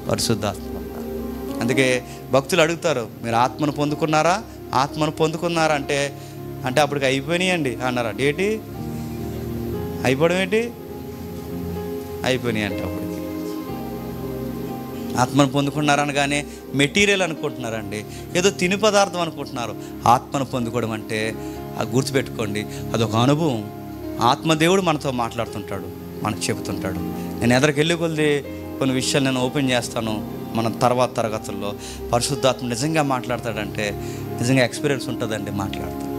పరిశుద్ధాత్మ. అందుకే భక్తులు అడుగుతారు, మీరు ఆత్మను పొందుకున్నారా అంటే అప్పటికి అయిపోయినాయండి అన్నారా? ఏంటి అయిపోవడం ఏంటి? అయిపోయినాయి అంటే అప్పటికి ఆత్మను పొందుకున్నారనగానే మెటీరియల్ అనుకుంటున్నారండి, ఏదో తిని పదార్థం అనుకుంటున్నారు. ఆత్మను పొందుకోవడం అంటే గుర్తుపెట్టుకోండి, అదొక అనుభవం. ఆత్మదేవుడు మనతో మాట్లాడుతుంటాడు, మనకు చెబుతుంటాడు. నేను ఎదరికి కొద్ది కొన్ని విషయాలు నేను ఓపెన్ చేస్తాను మన తర్వాత తరగతుల్లో. పరిశుద్ధాత్మ నిజంగా మాట్లాడతాడంటే నిజంగా ఎక్స్పీరియన్స్ ఉంటుందండి. మాట్లాడతాడు,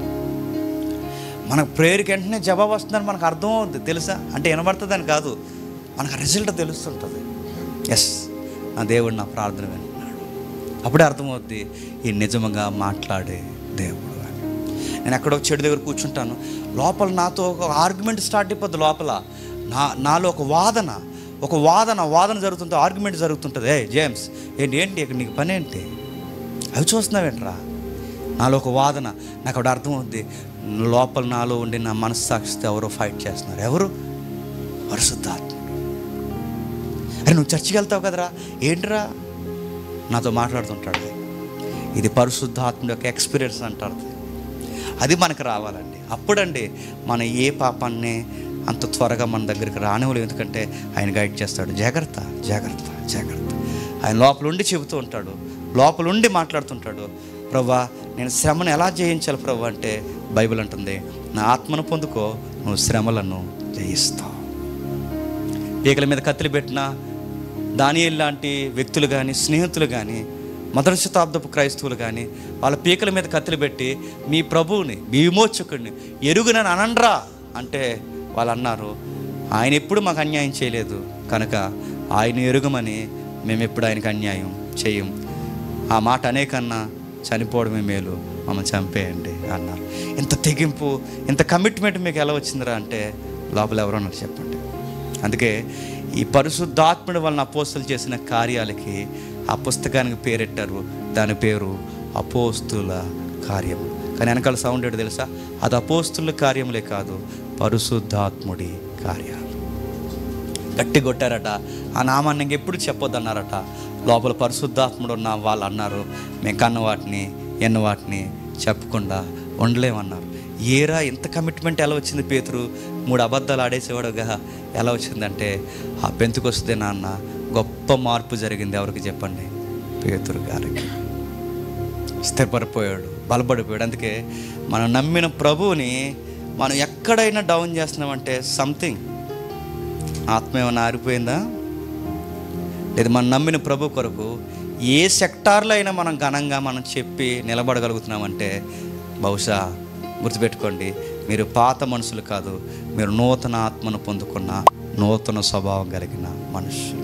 మనకు ప్రేయర్కి వెంటనే జవాబు వస్తుందని మనకు అర్థం అవుతుంది తెలుసా? అంటే వినబడుతుందని కాదు, మనకు రిజల్ట్ తెలుస్తుంటుంది. ఎస్, నా దేవుడు నా ప్రార్థన వింటున్నాడు. అప్పుడే అర్థమవుద్ది ఈ నిజంగా మాట్లాడే దేవుడు అని. నేను ఎక్కడో చెడు దగ్గర కూర్చుంటాను, లోపల నాతో ఒక ఆర్గ్యుమెంట్ స్టార్ట్ అయిపోద్ది. లోపల నాలో ఒక వాదన, ఒక వాదన జరుగుతుంటే, ఆర్గ్యుమెంట్ జరుగుతుంటుంది. జేమ్స్ ఏంటి ఇక్కడ నీకు పని ఏంటి? అవి చూస్తున్నావేంట్రా? నాలో ఒక వాదన, నాకు అక్కడ అర్థమవుద్ది, లోపల నాలో ఉండి నా మనస్సాక్షితో ఎవరో ఫైట్ చేస్తున్నారు. ఎవరు? పరిశుద్ధాత్మ. అరే నువ్వు చర్చికి వెళ్తావు కదరా, ఏంట్రా? నాతో మాట్లాడుతుంటాడు. ఇది పరిశుద్ధాత్మ యొక్క ఎక్స్పీరియన్స్ అంటారు. అది మనకు రావాలండి. అప్పుడండి మన ఏ పాపాన్ని అంత త్వరగా మన దగ్గరికి రానివ్వలేదు. ఎందుకంటే ఆయన గైడ్ చేస్తాడు. జాగ్రత్త జాగ్రత్త జాగ్రత్త. ఆయన లోపలుండి చెబుతూ ఉంటాడు, లోపలుండి మాట్లాడుతుంటాడు. ప్రభా నేను శ్రమను ఎలా జయించాలి ప్రభు అంటే, బైబిల్ అంటుంది, నా ఆత్మను పొందుకో, నువ్వు శ్రమలను జయిస్తావు. పీకల మీద కత్తులు పెట్టిన దానియేలు లాంటి వ్యక్తులు కానీ, స్నేహితులు కానీ, మొదటి శతాబ్దపు క్రైస్తవులు కానీ, వాళ్ళ పీకల మీద కత్తులు పెట్టి మీ ప్రభువుని, మీ విమోచకుడిని ఎరుగునని అనండ్రా అంటే వాళ్ళు అన్నారు, ఆయన ఎప్పుడు మాకు అన్యాయం చేయలేదు కనుక ఆయన ఎరుగమని మేము ఎప్పుడు ఆయనకు అన్యాయం చేయం. ఆ మాట అనేకన్నా చనిపోవడమే మేలు, మమ్మల్ని చంపేయండి అన్నారు. ఇంత తెగింపు, ఇంత కమిట్మెంట్ మీకు ఎలా వచ్చిందిరా అంటే, లోపల ఎవరో నాకు చెప్పండి. అందుకే ఈ పరిశుద్ధాత్ముడి వలన అపోస్తులు చేసిన కార్యాలకి ఆ పుస్తకానికి పేరెట్టారు. దాని పేరు అపోస్తుల కార్యము. కానీ వెనకాల సౌండ్ ఏంటో తెలుసా? అది అపోస్తుల కార్యములే కాదు, పరిశుద్ధాత్ముడి కార్యాలు. గట్టి కొట్టారట. ఆ నామాన్ని ఇంకెప్పుడు చెప్పొద్దన్నారట. లోపల పరిశుద్ధాత్ముడు ఉన్న వాళ్ళు అన్నారు, మేము కన్న వాటిని ఎన్న వాటిని చెప్పకుండా ఉండలేమన్నారు. ఏరా ఇంత కమిట్మెంట్ ఎలా వచ్చింది? పేతురు 3 అబద్ధాలు ఆడేసేవాడుగా ఎలా వచ్చిందంటే, ఆ పెంతుకొస్తే నాన్న గొప్ప మార్పు జరిగింది. ఎవరికి చెప్పండి? పేతురు గారికి. స్థిరపడిపోయాడు, బలపడిపోయాడు. అందుకే మనం నమ్మిన ప్రభువుని మనం ఎక్కడైనా డౌన్ చేస్తున్నామంటే సంథింగ్, ఆత్మ ఏమైనా ఆరిపోయిందా? లేదు, మనం నమ్మిన ప్రభు కొరకు ఏ సెక్టార్లో అయినా మనం ఘనంగా మనం చెప్పి నిలబడగలుగుతున్నామంటే, బహుశా గుర్తుపెట్టుకోండి, మీరు పాత మనుషులు కాదు, మీరు నూతన ఆత్మను పొందుకున్న నూతన స్వభావం కలిగిన మనుషులు.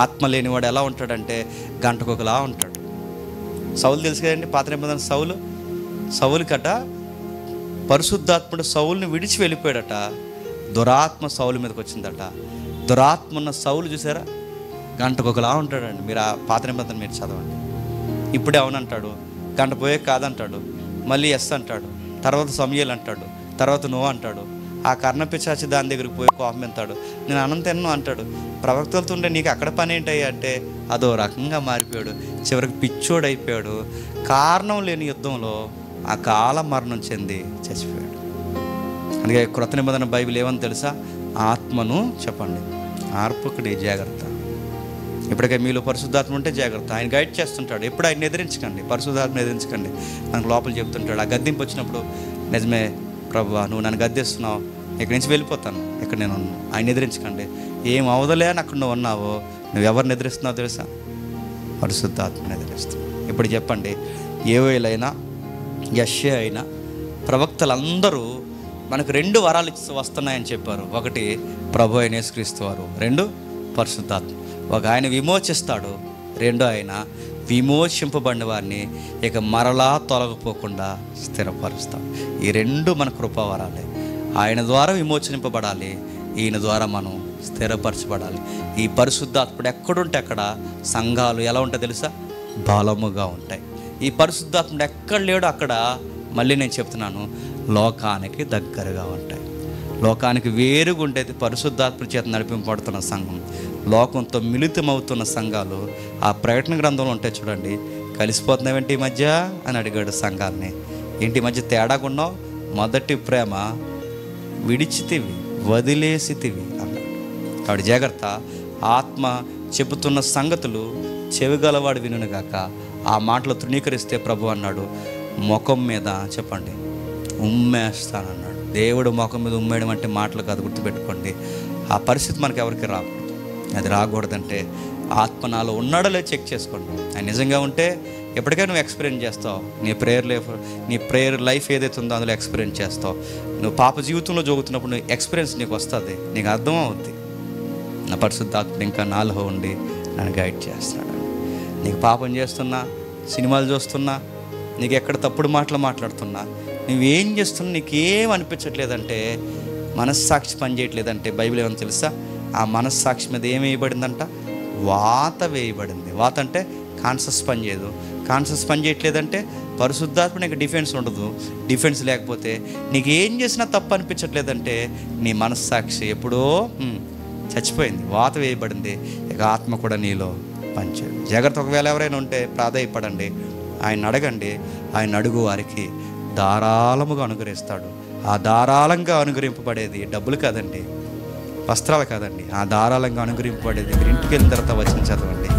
ఆత్మ లేనివాడు ఎలా ఉంటాడంటే గంటకొకలా ఉంటాడు. సౌలు తెలుసు కదండి, పాత నిబంధన సౌలు కట పరిశుద్ధాత్ముడు సౌలుని విడిచి వెళ్ళిపోయాడట. దురాత్మ సౌలు మీదకి వచ్చిందట. దురాత్మ ఉన్న సౌలు చూసారా, గంటకొకలా ఉంటాడండి. మీరు ఆ పాత నిబంధన మీరు చదవండి. ఇప్పుడే అవునంటాడు, గంట పోయే కాదంటాడు, మళ్ళీ ఎస్ అంటాడు, తర్వాత సమయలు అంటాడు, తర్వాత నువ్వు అంటాడు. ఆ కర్ణపిశాచి దాని దగ్గరికి పోయి కోపం ఎంతాడు, నేను అనంతెన్నో అంటాడు. ప్రవక్తలతో ఉంటే నీకు అక్కడ పని ఏంటయ్యా అంటే అదో రకంగా మారిపోయాడు. చివరికి పిచ్చోడు అయిపోయాడు. కారణం లేని యుద్ధంలో ఆ కాల మరణం చెంది చచ్చిపోయాడు. అందుకే క్రొత్త నిబంధన బైబిల్ ఏమని తెలుసా? ఆత్మను చెప్పండి ఆర్పకుడి జాగ్రత్త. ఇప్పటికే మీలో పరిశుద్ధాత్మ ఉంటే జాగ్రత్త. ఆయన గైడ్ చేస్తుంటాడు. ఎప్పుడు ఆయన ఎదిరించకండి, పరిశుద్ధాత్మను ఎదిరించకండి. మనకు లోపల చెప్తుంటాడు. ఆ గద్దింపు వచ్చినప్పుడు, నిజమే ప్రభువా నువ్వు నన్ను గద్దిస్తున్నావు, ఇక్కడి నుంచి వెళ్ళిపోతాను, ఇక్కడ నేను ఉన్నాను. ఆయన ఎదిరించకండి. ఏం అవదలే అని అక్కడ నువ్వు ఉన్నావో, నువ్వు ఎవరిని ఎదిరిస్తున్నావు తెలుసా? పరిశుద్ధాత్మను ఎదిరిస్తున్నావు. ఇప్పుడు చెప్పండి, ఏవైలైనా యెషయా అయినా ప్రవక్తలందరూ మనకు 2 వరాలు వస్తున్నాయని చెప్పారు. ఒకటి ప్రభు అయిన యేసుక్రీస్తు వారు, 2 పరిశుద్ధాత్మ. ఒక ఆయన విమోచిస్తాడు, 2 ఆయన విమోచింపబడిన వారిని ఇక మరలా తొలగిపోకుండా స్థిరపరుస్తాడు. ఈ 2 మన కృపావరాలే. ఆయన ద్వారా విమోచనింపబడాలి, ఈయన ద్వారా మనం స్థిరపరచబడాలి. ఈ పరిశుద్ధాత్ముడు ఎక్కడుంటే అక్కడ సంఘాలు ఎలా ఉంటాయి తెలుసా? బలముగా ఉంటాయి. ఈ పరిశుద్ధాత్ముడు ఎక్కడ లేడో అక్కడ, మళ్ళీ నేను చెప్తున్నాను, లోకానికి దగ్గరగా ఉంటాయి. లోకానికి వేరుగా ఉండేది పరిశుద్ధాత్మ చేత నడిపింపబడుతున్న సంఘం. లోకంతో మిళితమవుతున్న సంఘాలు ఆ ప్రకటన గ్రంథంలో ఉంటాయి చూడండి. కలిసిపోతున్నావేంటి ఈ మధ్య అని అడిగాడు సంఘాన్ని. ఏంటి మధ్య తేడాకున్నావు? మొదటి ప్రేమ విడిచితివి, వదిలేసితివి అన్నాడు. కాబట్టి జాగ్రత్త. ఆత్మ చెబుతున్న సంగతులు చెవిగలవాడు వినుగాక. ఆ మాటలు తృణీకరిస్తే ప్రభు అన్నాడు, ముఖం మీద చెప్పండి ఉమ్మేస్తానన్నాడు. దేవుడు ముఖం మీద ఉమ్మేయడం అంటే మాటలు కాదు, గుర్తుపెట్టుకోండి. ఆ పరిస్థితి మనకు ఎవరికి రాకూడదు. అది రాకూడదంటే ఆత్మ నాలో ఉన్నాడో లేదో చెక్ చేసుకోండి. ఆయన నిజంగా ఉంటే ఎప్పటికైనా నువ్వు ఎక్స్పీరియన్స్ చేస్తావు. నీ ప్రేయర్ లైఫ్ ఏదైతే ఉందో అందులో ఎక్స్పీరియన్స్ చేస్తావు. నువ్వు పాప జీవితంలో జోగుతున్నప్పుడు నువ్వు ఎక్స్పీరియన్స్ నీకు వస్తుంది, నీకు అర్థం అవుద్ది. నా పరిశుద్ధాత్మ ఇంకా నాలో ఉండి నన్ను గైడ్ చేస్తున్నాడు. నీకు పాపం చేస్తున్నా, సినిమాలు చూస్తున్నా, నీకు ఎక్కడ తప్పుడు మాటలు మాట్లాడుతున్నా, నువ్వేం చేస్తున్నా నీకేం అనిపించట్లేదంటే, మనస్సాక్షి పనిచేయట్లేదంటే బైబిల్ ఏమని తెలుసా? ఆ మనస్సాక్షి మీద ఏం వేయబడిందంట? వాత వేయబడింది. వాత అంటే కాన్షియస్ పని చేయదు. కాన్షియస్ పని చేయట్లేదంటే పరిశుద్ధాత్మ నీకు డిఫెన్స్ ఉండదు. డిఫెన్స్ లేకపోతే నీకు ఏం చేసినా తప్పు అనిపించట్లేదంటే నీ మనస్సాక్షి ఎప్పుడో చచ్చిపోయింది, వాత వేయబడింది. ఇక ఆత్మ కూడా నీలో పనిచేయదు. జాగ్రత్త. ఒకవేళ ఎవరైనా ఉంటే ప్రాధాయపడండి, ఆయన అడగండి. ఆయన అడుగు వారికి ధారాళముగా అనుగ్రహిస్తాడు. ఆ ధారాళంగా అనుగ్రహింపబడేది డబ్బులు కాదండి, వస్త్రాలు కాదండి. ఆ ధారాళంగా అనుగ్రహింపబడేది మీరు ఇంటికి వెళ్ళిన తర్వాత వచ్చిన చదవండి.